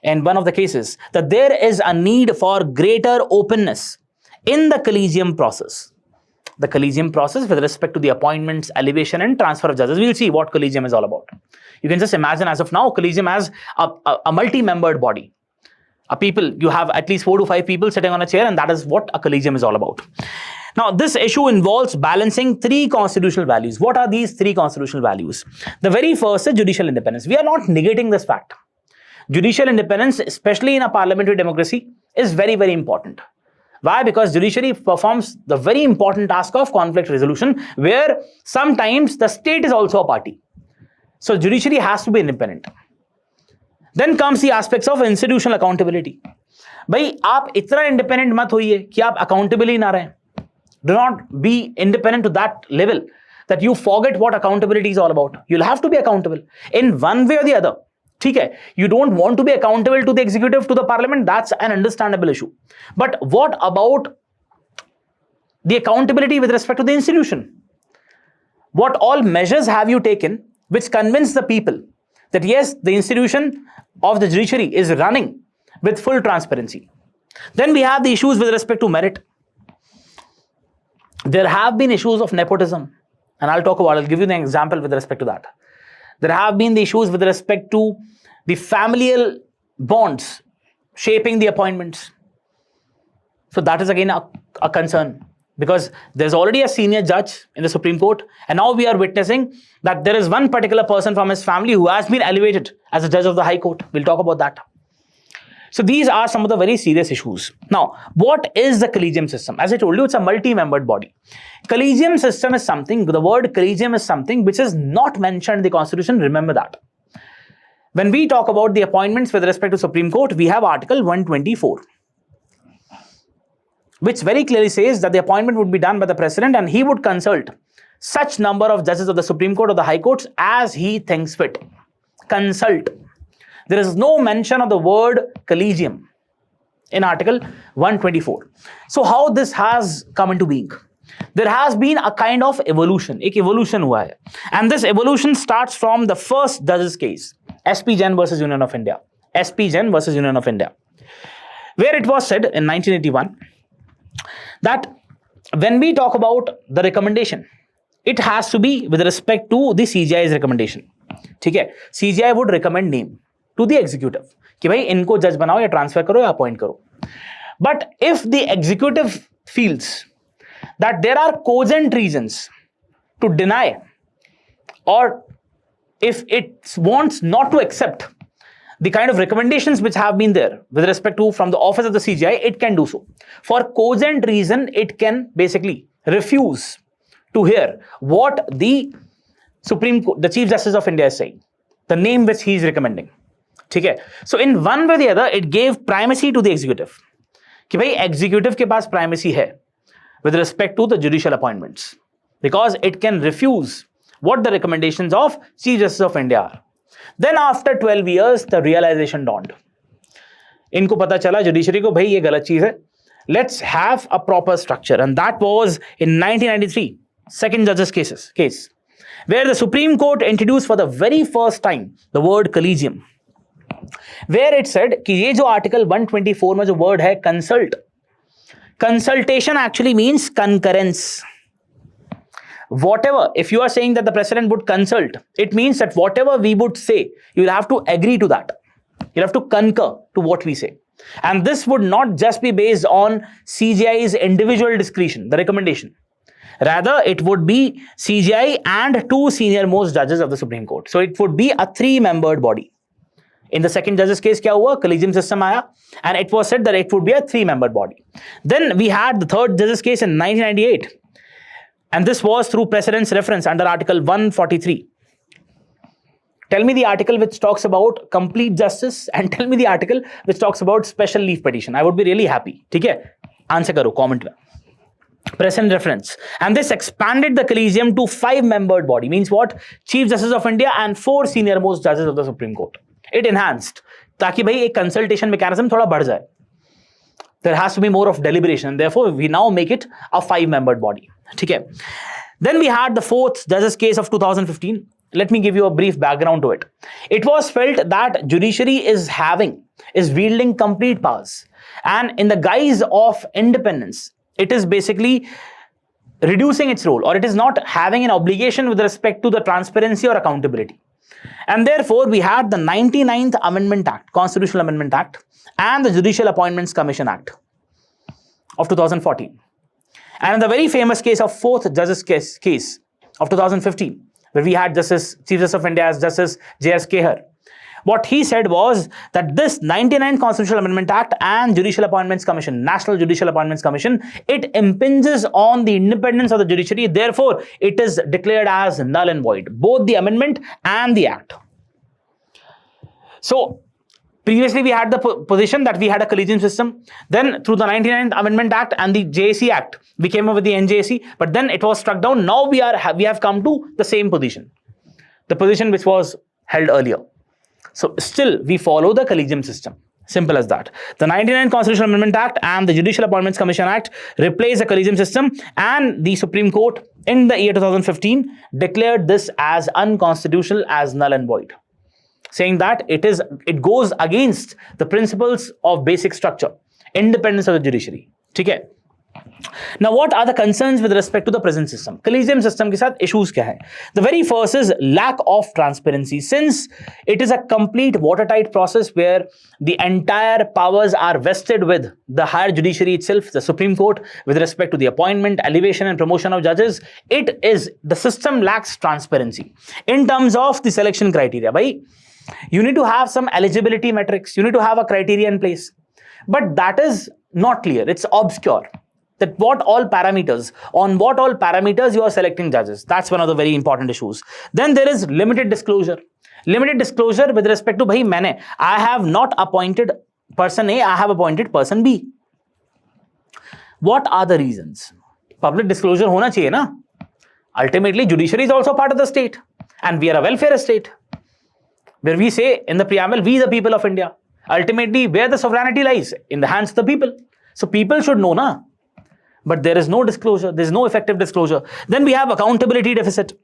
in one of the cases that there is a need for greater openness in the collegium process. The collegium process with respect to the appointments, elevation and transfer of judges. We'll see what collegium is all about. You can just imagine as of now, collegium as a multi-membered body. You have at least 4 to 5 people sitting on a chair, and that is what a collegium is all about. Now, this issue involves balancing 3 constitutional values. What are these 3 constitutional values? The very first is judicial independence. We are not negating this fact. Judicial independence, especially in a parliamentary democracy, is very, very important. Why? Because judiciary performs the very important task of conflict resolution, where sometimes the state is also a party. So judiciary has to be independent. Then comes the aspects of institutional accountability. भाई आप इतना independent मत होइए कि आप accountable ही ना रहें. Do not be independent to that level that you forget what accountability is all about. You'll have to be accountable in one way or the other. You don't want to be accountable to the executive, to the parliament, that's an understandable issue. But what about the accountability with respect to the institution? What all measures have you taken which convince the people that yes, the institution of the judiciary is running with full transparency? Then we have the issues with respect to merit. There have been issues of nepotism, and I'll give you an example with respect to that. There have been the issues with respect to the familial bonds shaping the appointments. So that is again a concern, because there's already a senior judge in the Supreme Court, and now we are witnessing that there is one particular person from his family who has been elevated as a judge of the High Court. We'll talk about that. So these are some of the very serious issues. Now, what is the collegium system? As I told you, it's a multi-membered body. Collegium system is something, the word collegium is something which is not mentioned in the Constitution. Remember that. When we talk about the appointments with respect to Supreme Court, we have Article 124, which very clearly says that the appointment would be done by the President, and he would consult such number of judges of the Supreme Court or the High Courts as he thinks fit. Consult. There is no mention of the word collegium in Article 124. So how this has come into being? There has been a kind of evolution. एक evolution हुआ है. And this evolution starts from the first judge's case, SP Jain versus Union of India. SP Jain versus Union of India. Where it was said in 1981 that when we talk about the recommendation, it has to be with respect to the CGI's recommendation. ठीक है? CGI would recommend name to the executive कि भाई इनको जज बनाओ या transfer करो या अपॉइंट करो. But if the executive feels that there are cogent reasons to deny, or if it wants not to accept the kind of recommendations which have been there with respect to from the office of the CGI, it can do so. For cogent reason, it can basically refuse to hear what the Supreme Court, the Chief Justice of India is saying, the name which he is recommending. Okay? So in one way or the other, it gave primacy to the executive. कि भाई executive के पास primacy है with respect to the judicial appointments, because it can refuse what the recommendations of Chief Justice of India are. Then after 12 years, the realization dawned. इनको पता चला judiciary को भाई ये गलत चीज है. Let's have a proper structure, and that was in 1993, second judge's case, where the Supreme Court introduced for the very first time the word collegium, where it said कि ये जो article 124 में जो word है consult, consultation actually means concurrence. Whatever, if you are saying that the president would consult, it means that whatever we would say, you will have to agree to that. You'll have to concur to what we say. And this would not just be based on CGI's individual discretion, the recommendation. Rather, it would be CGI and two senior most judges of the Supreme Court. So it would be a 3-membered body. In the second judge's case, क्या हुआ? Collegium system आया, and it was said that it would be a 3-membered body. Then we had the third judge's case in 1998. And this was through precedence reference under Article 143. Tell me the article which talks about complete justice and tell me the article which talks about special leave petition. I would be really happy. ठीक है? Answer करो comment में. Precedent reference. And this expanded the collegium to 5-membered body. Means what? Chief Justice of India and 4 senior most judges of the Supreme Court. It enhanced. ताकि भाई एक consultation mechanism थोड़ा बढ़ जाए. There has to be more of deliberation. And therefore, we now make it a 5-membered body. ठीक है? Then we had the fourth judge's case of 2015. Let me give you a brief background to it. It was felt that judiciary is wielding complete powers, and in the guise of independence, it is basically reducing its role, or it is not having an obligation with respect to the transparency or accountability. And therefore, we had the 99th Amendment Act, Constitutional Amendment Act, and the Judicial Appointments Commission Act of 2014. And in the very famous case of fourth judge's case of 2015, where we had Chief Justice of India as Justice J.S. Kehar. What he said was that this 99th Constitutional Amendment Act and Judicial Appointments Commission, National Judicial Appointments Commission, it impinges on the independence of the judiciary. Therefore, it is declared as null and void, both the amendment and the act. So, previously we had the position that we had a collegium system. Then through the 99th Amendment Act and the JAC Act, we came up with the NJAC, but then it was struck down. Now we have come to the same position, the position which was held earlier. So still we follow the collegium system. Simple as that. The 99th Constitutional Amendment Act and the Judicial Appointments Commission Act replace the collegium system, and the Supreme Court in the year 2015 declared this as unconstitutional, as null and void, saying that it goes against the principles of basic structure, independence of the judiciary. Okay? Now, what are the concerns with respect to the present system? Collegium system के साथ issues क्या है? The very first is lack of transparency, since it is a complete watertight process where the entire powers are vested with the higher judiciary itself, the Supreme Court, with respect to the appointment, elevation and promotion of judges. The system lacks transparency in terms of the selection criteria. Bhai, you need to have some eligibility metrics. You need to have a criteria in place. But that is not clear. It's obscure. That on what all parameters you are selecting judges. That's one of the very important issues. Then there is limited disclosure. Limited disclosure with respect to, I have not appointed person A, I have appointed person B. What are the reasons? Public disclosure hona chahiye na? Ultimately, judiciary is also part of the state, and we are a welfare state, where we say in the preamble, we the people of India. Ultimately, where the sovereignty lies, in the hands of the people. So people should know, na? But there is no disclosure. There is no effective disclosure. Then we have accountability deficit.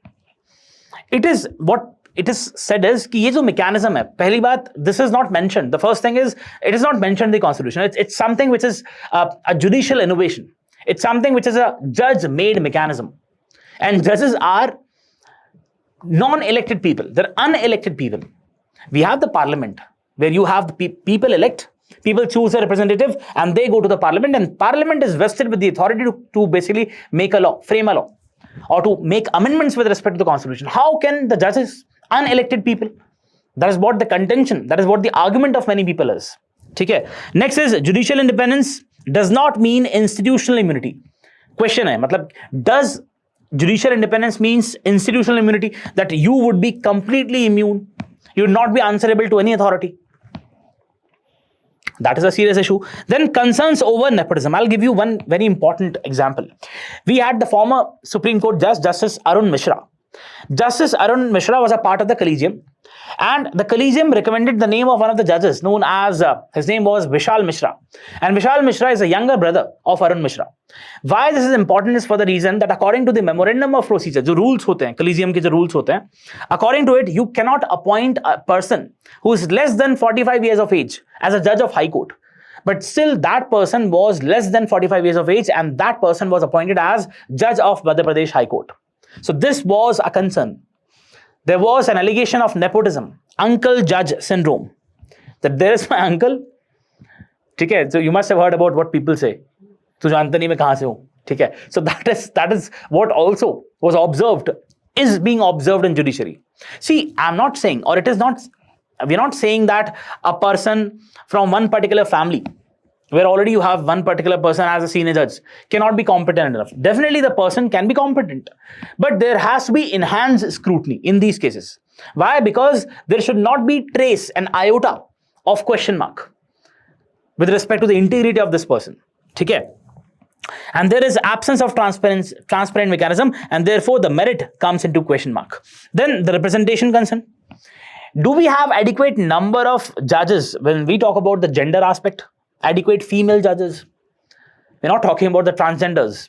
It is what it is said is कि ये जो mechanism है, पहली बात, this is not mentioned. The first thing is, it is not mentioned in the constitution. It's something which is a judicial innovation. It's something which is a judge-made mechanism. And judges are non-elected people. They're unelected people. We have the parliament, where you have the people elect. People choose a representative and they go to the parliament, and parliament is vested with the authority to basically make a law, frame a law, or to make amendments with respect to the constitution. How can the judges, unelected people? That is what the contention, that is what the argument of many people is. Okay. Next is judicial independence does not mean institutional immunity. Question hai, matlab, does judicial independence means institutional immunity, that you would be completely immune. You would not be answerable to any authority. That is a serious issue. Then concerns over nepotism. I'll give you one very important example. We had the former Supreme Court Judge, Justice Arun Mishra. Justice Arun Mishra was a part of the collegium, and the collegium recommended the name of one of the judges known as, his name was Vishal Mishra. And Vishal Mishra is a younger brother of Arun Mishra. Why this is important is for the reason that according to the memorandum of procedure, जो rules होते हैं, collegium के जो rules होते हैं, according to it, you cannot appoint a person who is less than 45 years of age as a judge of High Court. But still that person was less than 45 years of age, and that person was appointed as judge of Madhya Pradesh High Court. So this was a concern. There was an allegation of nepotism, uncle judge syndrome, that there is my uncle. ठीक है, so you must have heard about what people say. तू जानता नहीं मैं कहाँ से हूँ, ठीक है. So that is what also was observed, is being observed in judiciary. See, I'm not saying, or it is not, we're not saying that a person from one particular family, where already you have one particular person as a senior judge, cannot be competent enough. Definitely the person can be competent, but there has to be enhanced scrutiny in these cases. Why? Because there should not be trace and iota of question mark with respect to the integrity of this person. Okay? And there is absence of transparent mechanism, and therefore the merit comes into question mark. Then the representation concern. Do we have adequate number of judges when we talk about the gender aspect? Adequate female judges. We're not talking about the transgenders.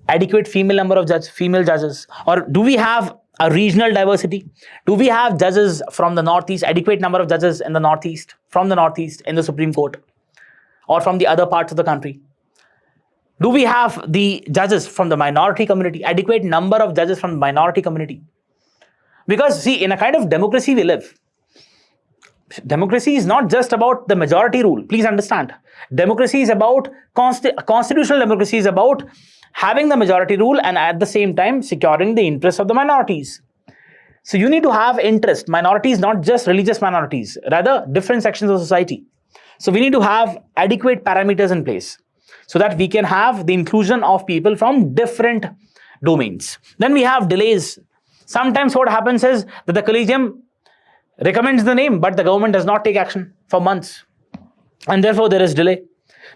Adequate female number of female judges. Or do we have a regional diversity? Do we have judges from the Northeast, adequate number of judges in the Northeast, from the Northeast in the Supreme Court, or from the other parts of the country? Do we have the judges from the minority community, adequate number of judges from the minority community? Because see, in a kind of democracy we live, democracy is not just about the majority rule. Please understand. Democracy is about, constitutional democracy is about having the majority rule and at the same time securing the interests of the minorities. So you need to have interest. Minorities, not just religious minorities, rather different sections of society. So we need to have adequate parameters in place so that we can have the inclusion of people from different domains. Then we have delays. Sometimes what happens is that the collegium recommends the name, but the government does not take action for months. And therefore there is delay.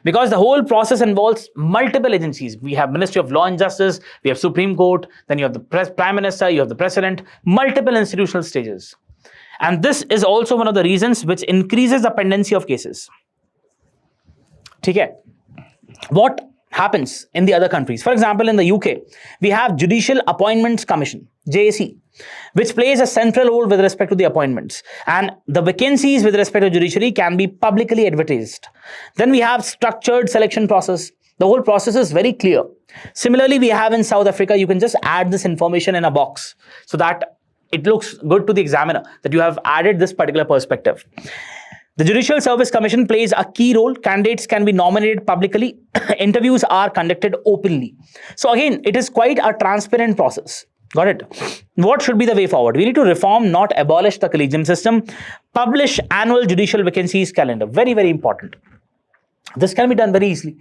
Because the whole process involves multiple agencies. We have Ministry of Law and Justice, we have Supreme Court, then you have the Prime Minister, you have the President, multiple institutional stages. And this is also one of the reasons which increases the pendency of cases. Okay. What happens in the other countries? For example, in the UK, we have Judicial Appointments Commission, JAC, which plays a central role with respect to the appointments. And the vacancies with respect to judiciary can be publicly advertised. Then we have structured selection process. The whole process is very clear. Similarly, we have in South Africa, you can just add this information in a box so that it looks good to the examiner that you have added this particular perspective. The Judicial Service Commission plays a key role. Candidates can be nominated publicly. Interviews are conducted openly. So again, it is quite a transparent process. Got it? What should be the way forward? We need to reform, not abolish the collegium system. Publish annual judicial vacancies calendar. Very, very important. This can be done very easily.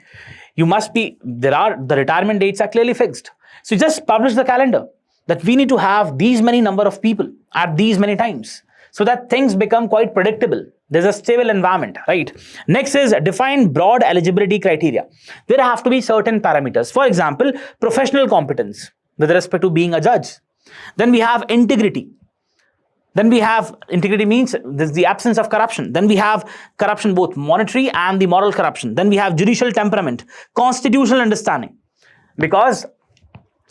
The retirement dates are clearly fixed. So just publish the calendar that we need to have these many number of people at these many times so that things become quite predictable. There's a stable environment, right? Next is define broad eligibility criteria. There have to be certain parameters. For example, professional competence with respect to being a judge. Then we have integrity. Then we have, integrity means there's the absence of corruption. Then we have corruption, both monetary and the moral corruption. Then we have judicial temperament, constitutional understanding. Because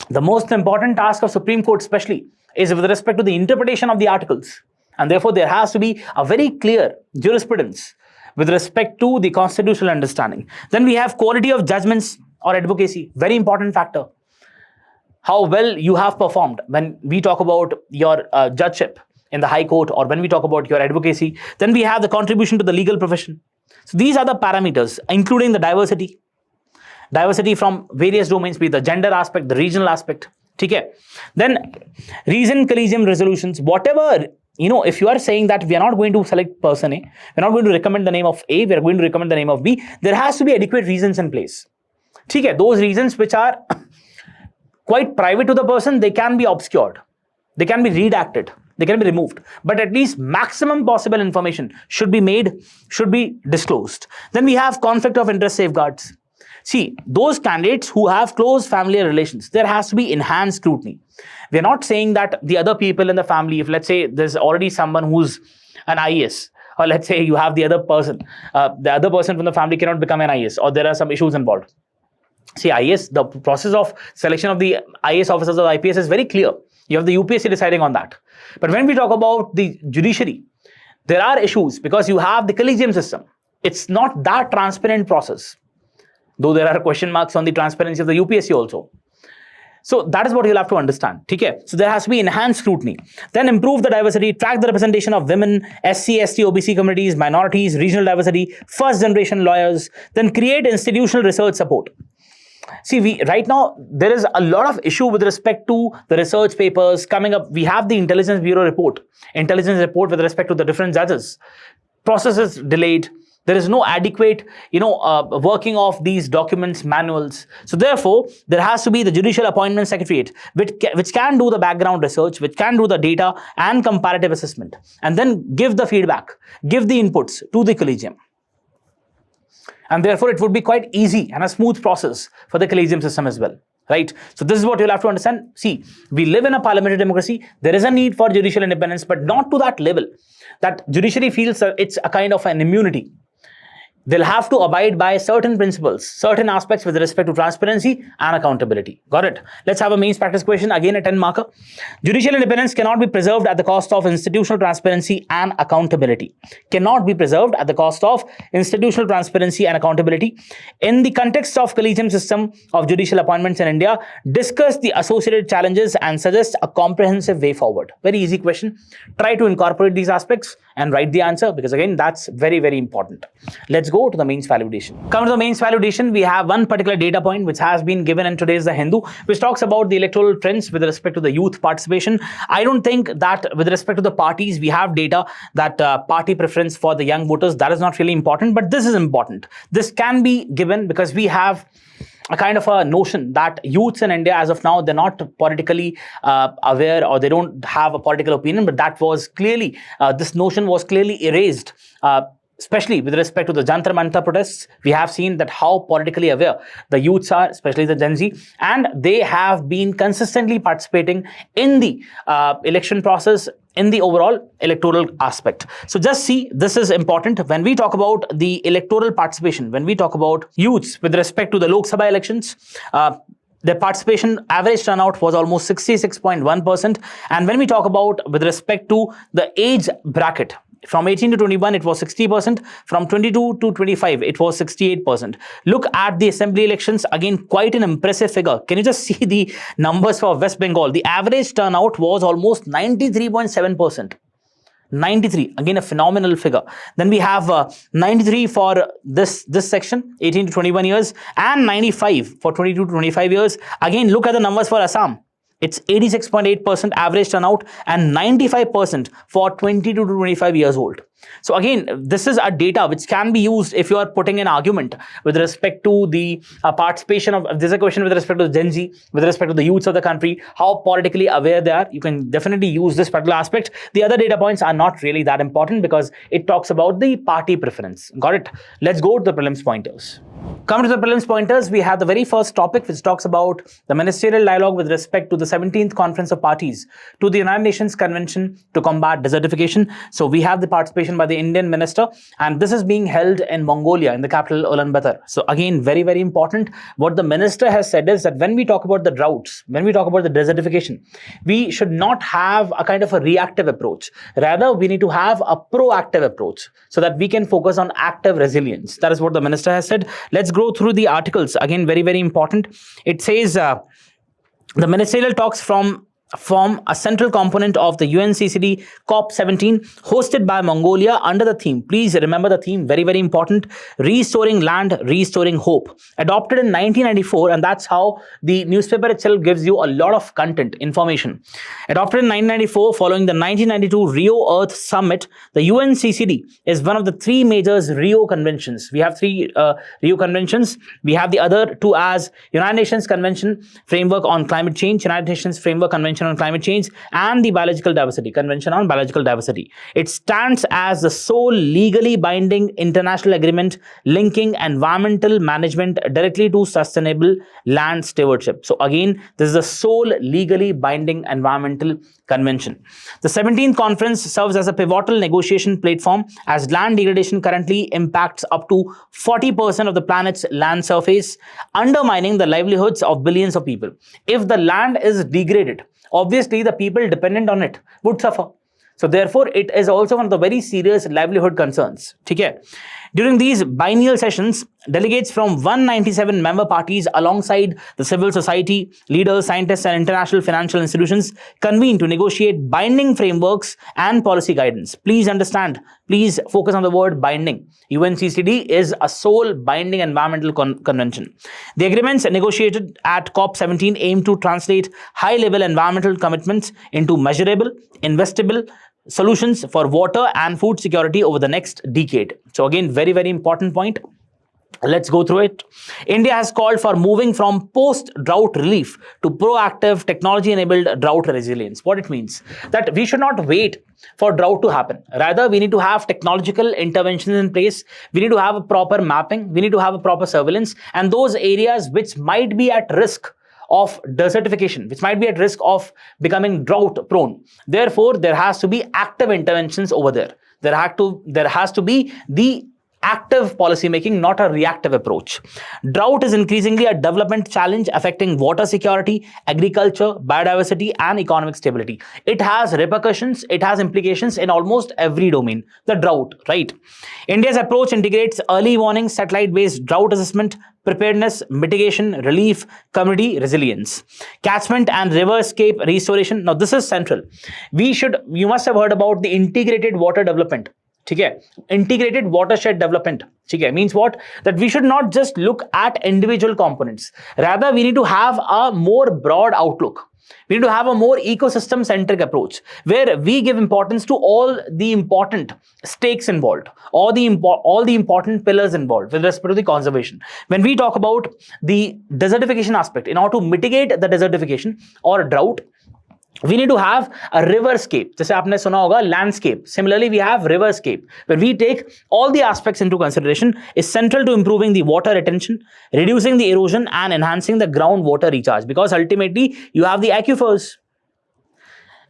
the most important task of Supreme Court especially is with respect to the interpretation of the articles. And therefore, there has to be a very clear jurisprudence with respect to the constitutional understanding. Then we have quality of judgments or advocacy, very important factor. How well you have performed when we talk about your judgeship in the High Court or when we talk about your advocacy. Then we have the contribution to the legal profession. So these are the parameters, including the diversity. Diversity from various domains, be it the gender aspect, the regional aspect. Okay. Then reason collegium resolutions, whatever. If you are saying that we are not going to select person A, we are not going to recommend the name of A, we are going to recommend the name of B, there has to be adequate reasons in place. Okay, those reasons which are quite private to the person, they can be obscured, they can be redacted, they can be removed, but at least maximum possible information should be made, should be disclosed. Then we have conflict of interest safeguards. See, those candidates who have close family relations, there has to be enhanced scrutiny. We're not saying that the other people in the family, if let's say there's already someone who's an IAS, or let's say you have the other person from the family cannot become an IAS, or there are some issues involved. See, IAS, the process of selection of the IAS officers or IPS is very clear. You have the UPSC deciding on that. But when we talk about the judiciary, there are issues because you have the collegium system. It's not that transparent process, though there are question marks on the transparency of the UPSC also. So that is what you'll have to understand. Okay? So there has to be enhanced scrutiny. Then improve the diversity, track the representation of women, SC, ST, OBC communities, minorities, regional diversity, first generation lawyers, then create institutional research support. See, right now, there is a lot of issue with respect to the research papers coming up. We have the Intelligence Bureau report with respect to the different judges. Process is delayed. There is no adequate, working of these documents, manuals. So therefore, there has to be the Judicial Appointment Secretariat, which can do the background research, which can do the data and comparative assessment, and then give the feedback, give the inputs to the collegium. And therefore, it would be quite easy and a smooth process for the collegium system as well, right? So this is what you'll have to understand. See, we live in a parliamentary democracy. There is a need for judicial independence, but not to that level that judiciary feels it's a kind of an immunity. They'll have to abide by certain principles, certain aspects with respect to transparency and accountability. Got it? Let's have a mains practice question, again a 10 marker. Judicial independence cannot be preserved at the cost of institutional transparency and accountability. Cannot be preserved at the cost of institutional transparency and accountability. In the context of collegium system of judicial appointments in India, discuss the associated challenges and suggest a comprehensive way forward. Very easy question. Try to incorporate these aspects and write the answer, because again, that's very, very important. Let's go to the mains validation. Coming to the mains validation, we have one particular data point which has been given in today's The Hindu, which talks about the electoral trends with respect to the youth participation. I don't think that with respect to the parties, we have data that party preference for the young voters. That is not really important, but this is important. This can be given because we have a kind of a notion that youths in India as of now, they're not politically aware, or they don't have a political opinion, but that was clearly, this notion was clearly erased, especially with respect to the Jantar Mantar protests. We have seen that how politically aware the youths are, especially the Gen Z, and they have been consistently participating in the election process, in the overall electoral aspect. So just see, this is important. When we talk about the electoral participation, when we talk about youths with respect to the Lok Sabha elections, the participation average turnout was almost 66.1%. And when we talk about with respect to the age bracket, from 18 to 21, it was 60%. From 22 to 25, it was 68%. Look at the assembly elections. Again, quite an impressive figure. Can you just see the numbers for West Bengal? The average turnout was almost 93.7%. 93, again a phenomenal figure. Then we have 93 for this section, 18 to 21 years, and 95 for 22 to 25 years. Again, look at the numbers for Assam. It's 86.8% average turnout and 95% for 22 to 25 years old. So again, this is a data which can be used if you are putting an argument with respect to the participation of, there's a question with respect to the Gen Z, with respect to the youths of the country, how politically aware they are. You can definitely use this particular aspect. The other data points are not really that important because it talks about the party preference. Got it? Let's go to the prelims pointers. Coming to the prelims pointers, we have the very first topic which talks about the ministerial dialogue with respect to the 17th Conference of Parties to the United Nations Convention to Combat Desertification. So we have the participation by the Indian minister, and this is being held in Mongolia, in the capital Ulaanbaatar. So again, very, very important. What the minister has said is that when we talk about the droughts, when we talk about the desertification, we should not have a kind of a reactive approach. Rather, we need to have a proactive approach so that we can focus on active resilience. That is what the minister has said. Let's go through the articles. Again, very, very important. It says the ministerial talks from form a central component of the UNCCD COP17 hosted by Mongolia under the theme. Please remember the theme, very, very important. Restoring land, restoring hope. Adopted in 1994, and that's how the newspaper itself gives you a lot of content, information. Adopted in 1994 following the 1992 Rio Earth Summit, the UNCCD is one of the three major Rio conventions. We have three Rio conventions. We have the other two as United Nations Convention Framework on Climate Change, United Nations Framework Convention on Climate Change, and the Biological Diversity Convention on Biological Diversity. It stands as the sole legally binding international agreement linking environmental management directly to sustainable land stewardship. So again, this is the sole legally binding environmental convention. The 17th conference serves as a pivotal negotiation platform as land degradation currently impacts up to 40% of the planet's land surface, undermining the livelihoods of billions of people. If the land is degraded, obviously the people dependent on it would suffer. So therefore, it is also one of the very serious livelihood concerns. Okay? During these biennial sessions, delegates from 197 member parties alongside the civil society, leaders, scientists, and international financial institutions convene to negotiate binding frameworks and policy guidance. Please understand, please focus on the word binding. UNCCD is a sole binding environmental convention. The agreements negotiated at COP17 aim to translate high-level environmental commitments into measurable, investable solutions for water and food security over the next decade. So again, very, very important point. Let's go through it. India has called for moving from post-drought relief to proactive technology-enabled drought resilience. What it means? That we should not wait for drought to happen. Rather, we need to have technological interventions in place. We need to have a proper mapping. We need to have a proper surveillance. And those areas which might be at risk of desertification, which might be at risk of becoming drought prone. Therefore, there has to be active interventions over there. There has to be the active policy making, not a reactive approach. Drought is increasingly a development challenge affecting water security, agriculture, biodiversity, and economic stability. It has repercussions, it has implications in almost every domain. The drought, right? India's approach integrates early warning, satellite-based drought assessment, preparedness, mitigation, relief, community resilience, catchment and riverscape restoration. Now, this is central. You must have heard about the integrated water development. Integrated watershed development means what? That we should not just look at individual components. Rather, we need to have a more broad outlook. We need to have a more ecosystem-centric approach where we give importance to all the important stakes involved, all the important pillars involved with respect to the conservation. When we talk about the desertification aspect, in order to mitigate the desertification or drought, we need to have a riverscape. जैसे आपने सुना होगा landscape. Similarly, we have riverscape, where we take all the aspects into consideration, is central to improving the water retention, reducing the erosion, and enhancing the groundwater recharge. Because ultimately, you have the aquifers.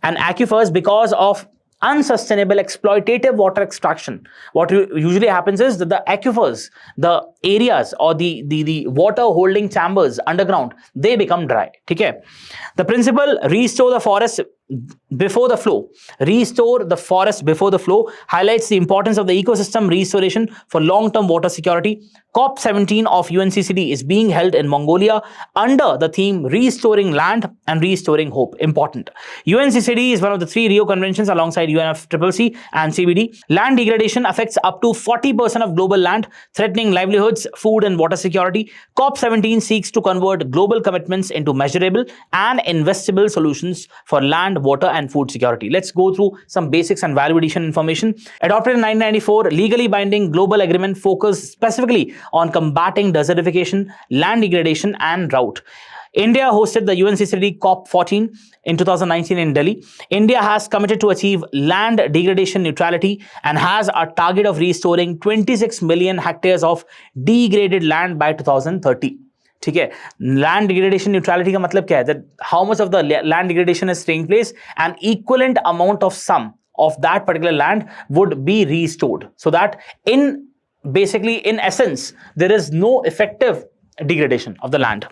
And aquifers, because of unsustainable exploitative water extraction, what usually happens is that the aquifers, the areas or the water holding chambers underground, they become dry. Okay? The principle, restore the forest before the flow. Restore the forest before the flow highlights the importance of the ecosystem restoration for long-term water security. COP17 of UNCCD is being held in Mongolia under the theme Restoring Land and Restoring Hope. Important. UNCCD is one of the three Rio conventions alongside UNFCCC and CBD. Land degradation affects up to 40% of global land, threatening livelihoods, food and water security. COP17 seeks to convert global commitments into measurable and investable solutions for land, water and food security. Let's go through some basics and value addition information. Adopted in 1994, legally binding global agreement focused specifically on combating desertification, land degradation and drought. India hosted the UNCCD COP14 in 2019 in Delhi. India has committed to achieve land degradation neutrality and has a target of restoring 26 million hectares of degraded land by 2030. ठीक है, land degradation neutrality का मतलब क्या है? That how much of the land degradation is taking place and equivalent amount of some of that particular land would be restored, so that in essence there is no effective degradation of the land.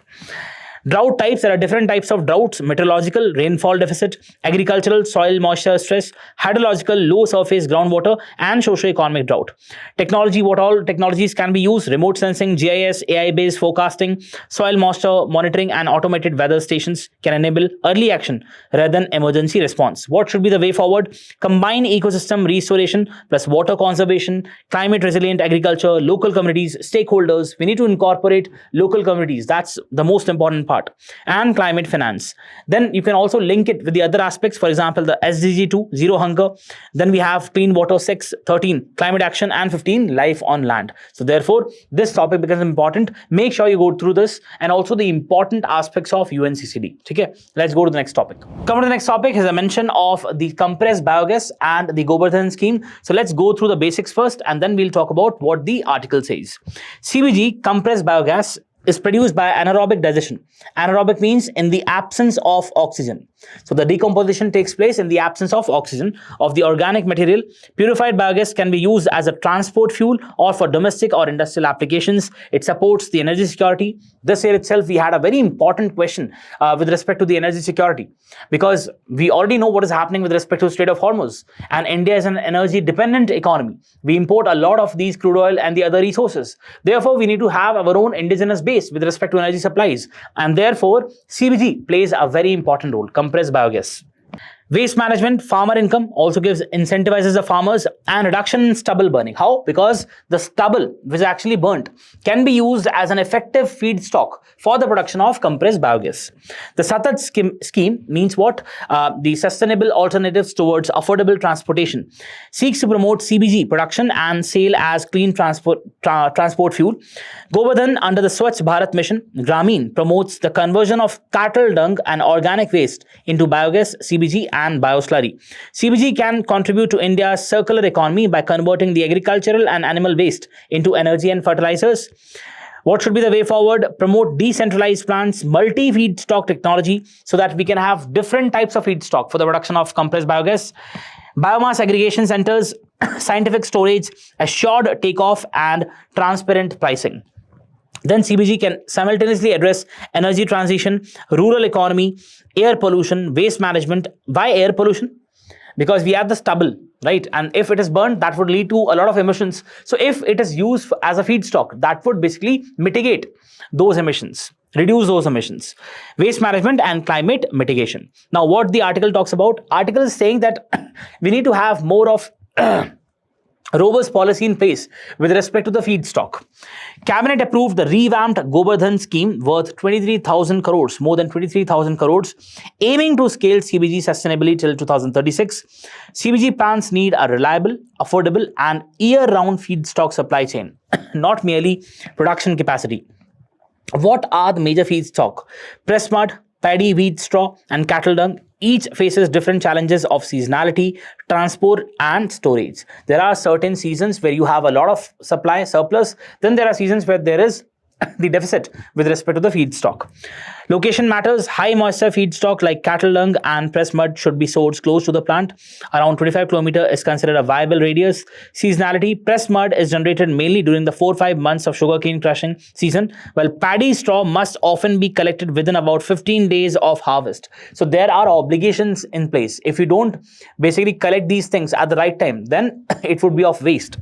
Drought types, there are different types of droughts: meteorological, rainfall deficit; agricultural, soil moisture stress; hydrological, low surface groundwater; and socio-economic drought. Technology, what all technologies can be used: remote sensing, GIS, AI-based forecasting, soil moisture monitoring, and automated weather stations can enable early action rather than emergency response. What should be the way forward? Combine ecosystem restoration plus water conservation, climate resilient agriculture, local communities, stakeholders. We need to incorporate local communities. That's the most important part. And climate finance. Then you can also link it with the other aspects. For example, the SDG 2, zero hunger. Then we have clean water 6, 13, climate action, and 15, life on land. So therefore, this topic becomes important. Make sure you go through this and also the important aspects of UNCCD. Okay, let's go to the next topic. Come to the next topic is a mention of the compressed biogas and the GOBARdhan scheme. So let's go through the basics first and then we'll talk about what the article says. CBG, compressed biogas, is produced by anaerobic digestion. Anaerobic means in the absence of oxygen. So the decomposition takes place in the absence of oxygen of the organic material. Purified biogas can be used as a transport fuel or for domestic or industrial applications. It supports the energy security. This year itself, we had a very important question with respect to the energy security, because we already know what is happening with respect to Strait of Hormuz, and India is an energy dependent economy. We import a lot of these crude oil and the other resources. Therefore, we need to have our own indigenous base with respect to energy supplies, and therefore CBG plays a very important role. Compressed biogas. Waste management, farmer income, also incentivizes the farmers, and reduction in stubble burning. How? Because the stubble which is actually burnt can be used as an effective feedstock for the production of compressed biogas. The SATAT scheme means what? The Sustainable Alternatives Towards Affordable Transportation seeks to promote CBG production and sale as clean transport fuel. GOBARdhan, under the Swachh Bharat Mission, Grameen, promotes the conversion of cattle dung and organic waste into biogas, CBG, and bioslurry. CBG can contribute to India's circular economy by converting the agricultural and animal waste into energy and fertilizers. What should be the way forward? Promote decentralized plants, multi-feedstock technology, so that we can have different types of feedstock for the production of compressed biogas. Biomass aggregation centers, scientific storage, assured takeoff, and transparent pricing. Then CBG can simultaneously address energy transition, rural economy, air pollution, waste management. Why air pollution? Because we have the stubble, right? And if it is burned, that would lead to a lot of emissions. So if it is used as a feedstock, that would basically mitigate those emissions, reduce those emissions. Waste management and climate mitigation. Now, what the article talks about? Article is saying that we need to have more of robust policy in place with respect to the feedstock. Cabinet approved the revamped GOBARdhan scheme worth 23,000 crores, more than 23,000 crores, aiming to scale CBG sustainably till 2036. CBG plants need a reliable, affordable, and year-round feedstock supply chain, not merely production capacity. What are the major feedstock? Pressed mud, paddy, wheat straw, and cattle dung. Each faces different challenges of seasonality, transport, and storage. There are certain seasons where you have a lot of supply surplus. Then there are seasons where there is the deficit with respect to the feedstock. Location matters. High moisture feedstock like cattle dung and pressed mud should be sourced close to the plant. Around 25 km is considered a viable radius. Seasonality. Pressed mud is generated mainly during the 4-5 months of sugarcane crushing season, while paddy straw must often be collected within about 15 days of harvest. So there are obligations in place. If you don't basically collect these things at the right time, then it would be of waste.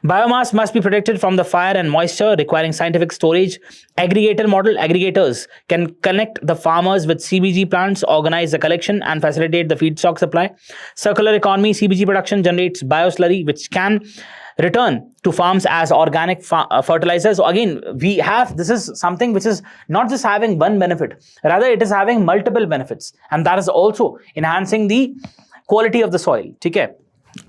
Biomass must be protected from the fire and moisture, requiring scientific storage. Aggregator model. Aggregators can connect the farmers with CBG plants, organize the collection, and facilitate the feedstock supply. Circular economy. CBG production generates bioslurry, which can return to farms as organic fertilizers. So again, this is something which is not just having one benefit, rather it is having multiple benefits, and that is also enhancing the quality of the soil, okay,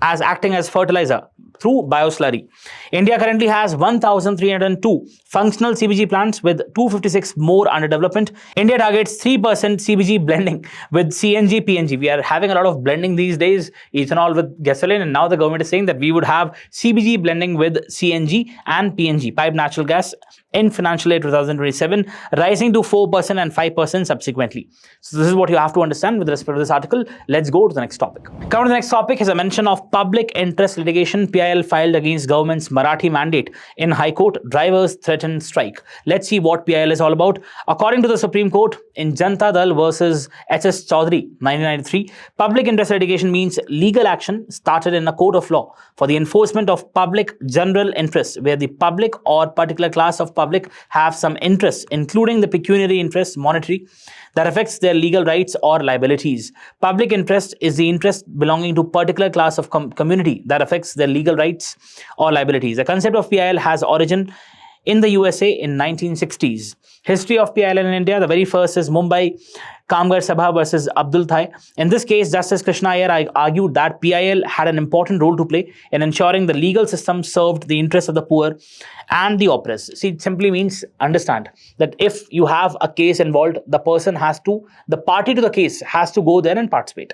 as acting as fertilizer through bioslurry. India currently has 1,302 functional CBG plants with 256 more under development. India targets 3% CBG blending with CNG, PNG. We are having a lot of blending these days, ethanol with gasoline, and now the government is saying that we would have CBG blending with CNG and PNG, pipe natural gas, in financial year 2027, rising to 4% and 5% subsequently. So this is what you have to understand with respect to this article. Let's go to the next topic. Coming to the next topic is a mention of public interest litigation. PIL filed against government's Marathi mandate in High Court. Drivers threaten strike. Let's see what PIL is all about. According to the Supreme Court, in Janta Dal versus HS Chaudhary 1993, public interest litigation means legal action started in a court of law for the enforcement of public general interest, where the public or particular class of public have some interest, including the pecuniary interest, monetary, that affects their legal rights or liabilities. Public interest is the interest belonging to particular class of community that affects their legal rights or liabilities. The concept of PIL has origin in the USA in 1960s. History of PIL in India, the very first is Mumbai Kamgar Sabha versus Abdul Thai. In this case, Justice Krishna Iyer argued that PIL had an important role to play in ensuring the legal system served the interests of the poor and the oppressed. See, it simply means, understand that if you have a case involved, the party to the case has to go there and participate.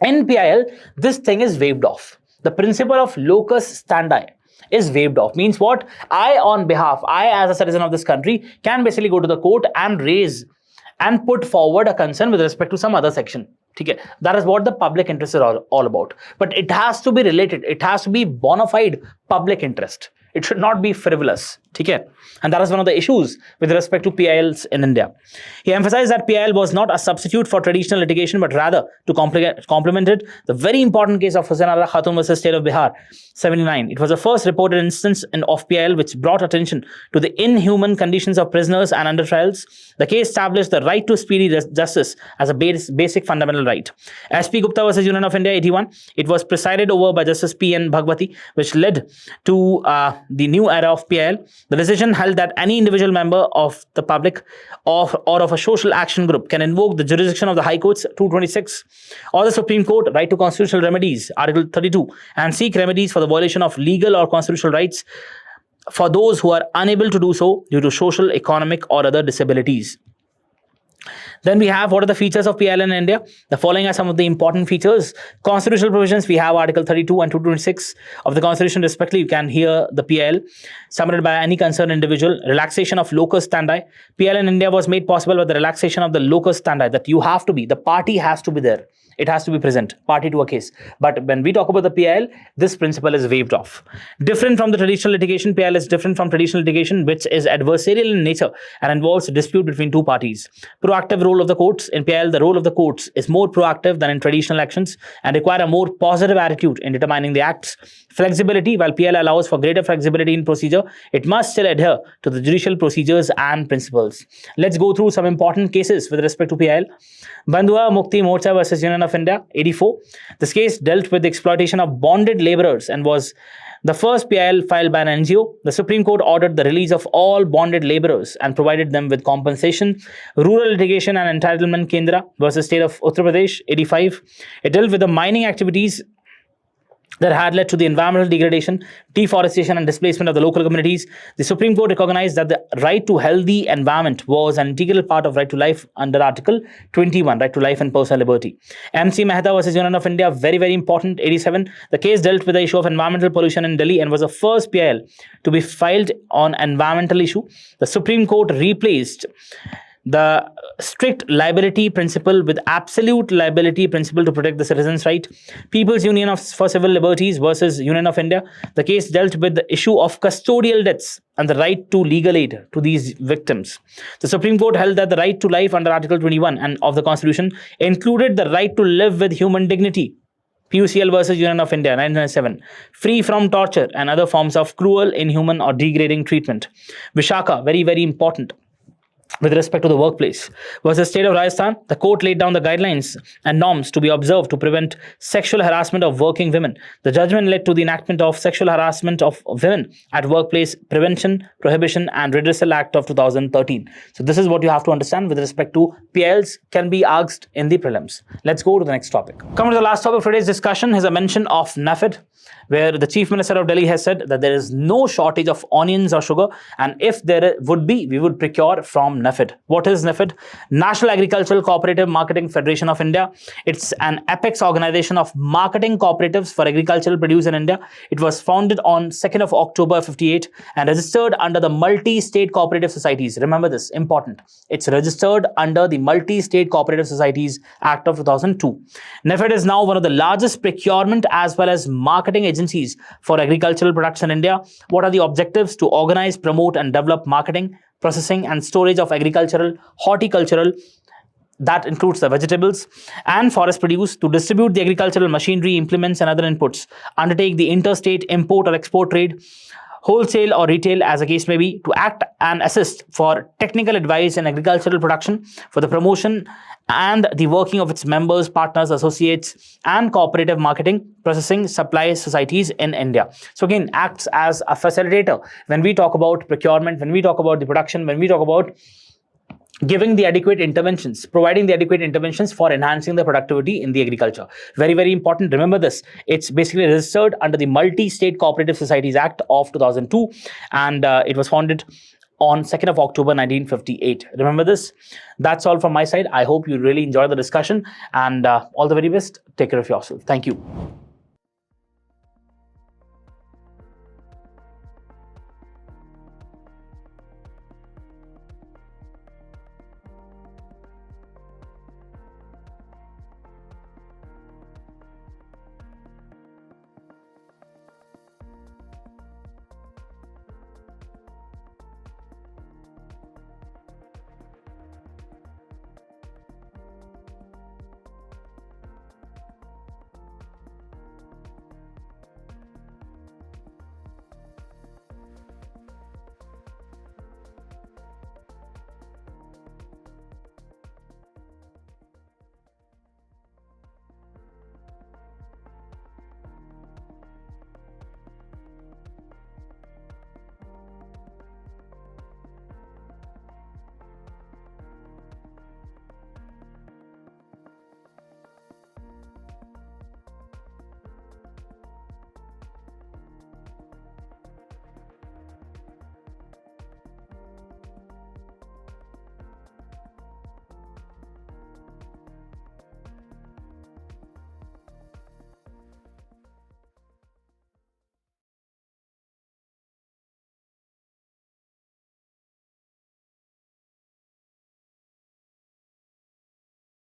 In PIL, this thing is waived off. The principle of locus standi is waived off. Means what? I as a citizen of this country can basically go to the court and raise and put forward a concern with respect to some other section. Okay? That is what the public interest is all about. But it has to be related. It has to be bona fide public interest. It should not be frivolous. Okay? And that is one of the issues with respect to PILs in India. He emphasized that PIL was not a substitute for traditional litigation, but rather to complement it. The very important case of Hussain Khatun versus State of Bihar, 79. It was the first reported instance of PIL which brought attention to the inhuman conditions of prisoners and under trials. The case established the right to speedy justice as a basic fundamental right. SP Gupta versus Union of India, 81. It was presided over by Justice P.N. Bhagwati, which led to the new era of PIL. The decision held that any individual member of the public or of a social action group can invoke the jurisdiction of the High Courts, 226, or the Supreme Court, right to constitutional remedies, Article 32, and seek remedies for the violation of legal or constitutional rights for those who are unable to do so due to social, economic, or other disabilities. Then we have what are the features of PIL in India. The following are some of the important features. Constitutional provisions, we have Article 32 and 226 of the Constitution respectively. You can hear the PIL submitted by any concerned individual. Relaxation of locus standi. PIL in India was made possible by the relaxation of the locus standi, that you have to be, the party has to be there. It has to be present, party to a case. But when we talk about the PIL, this principle is waived off. Different from the traditional litigation, PIL is different from traditional litigation, which is adversarial in nature and involves a dispute between two parties. Proactive role of the courts. In PIL, the role of the courts is more proactive than in traditional actions and require a more positive attitude in determining the acts. Flexibility. While PIL allows for greater flexibility in procedure, it must still adhere to the judicial procedures and principles. Let's go through some important cases with respect to PIL. Bandhua Mukti Morcha versus Union of India, 84. This case dealt with the exploitation of bonded laborers and was the first PIL filed by an NGO. The Supreme Court ordered the release of all bonded laborers and provided them with compensation. Rural Litigation and Entitlement Kendra versus State of Uttar Pradesh, 85. It dealt with the mining activities that had led to the environmental degradation, deforestation, and displacement of the local communities. The Supreme Court recognized that the right to healthy environment was an integral part of right to life under Article 21, right to life and personal liberty. MC Mehta versus Union of India, very, very important, 87. The case dealt with the issue of environmental pollution in Delhi and was the first PIL to be filed on environmental issue. The Supreme Court replaced the strict liability principle with absolute liability principle to protect the citizens' right. People's Union for Civil Liberties versus Union of India. The case dealt with the issue of custodial deaths and the right to legal aid to these victims. The Supreme Court held that the right to life under Article 21 and of the Constitution included the right to live with human dignity. PUCL versus Union of India, 1997. Free from torture and other forms of cruel, inhuman, or degrading treatment. Vishaka, very, very important. With respect to the workplace versus State of Rajasthan, the court laid down the guidelines and norms to be observed to prevent sexual harassment of working women. The judgment led to the enactment of Sexual Harassment of Women at Workplace Prevention, Prohibition and Redressal Act of 2013. So this is what you have to understand with respect to PILs can be asked in the prelims. Let's go to the next topic. Coming to the last topic of today's discussion is a mention of NAFED, where the Chief Minister of Delhi has said that there is no shortage of onions or sugar, and if there would be, we would procure from from NAFED. What is NAFED? National Agricultural Cooperative Marketing Federation of India. It's an apex organization of marketing cooperatives for agricultural produce in India. It was founded on 2nd of October 58 and registered under the Multi-State Cooperative Societies. Remember this, important. It's registered under the Multi-State Cooperative Societies Act of 2002. NAFED is now one of the largest procurement as well as marketing agencies for agricultural products in India. What are the objectives? To organize, promote and develop marketing, processing and storage of agricultural, horticultural, that includes the vegetables and forest produce, to distribute the agricultural machinery, implements and other inputs, undertake the interstate import or export trade, wholesale or retail as the case may be, to act and assist for technical advice in agricultural production, for the promotion and the working of its members, partners, associates and cooperative marketing, processing, supply societies in India. So again, acts as a facilitator when we talk about procurement, when we talk about the production, when we talk about giving the adequate interventions, providing the adequate interventions for enhancing the productivity in the agriculture. Very, very important. Remember this. It's basically registered under the Multi-State Cooperative Societies Act of 2002 and it was founded on 2nd of October 1958. Remember this. That's all from my side. I hope you really enjoyed the discussion and all the very best. Take care of yourself. Thank you.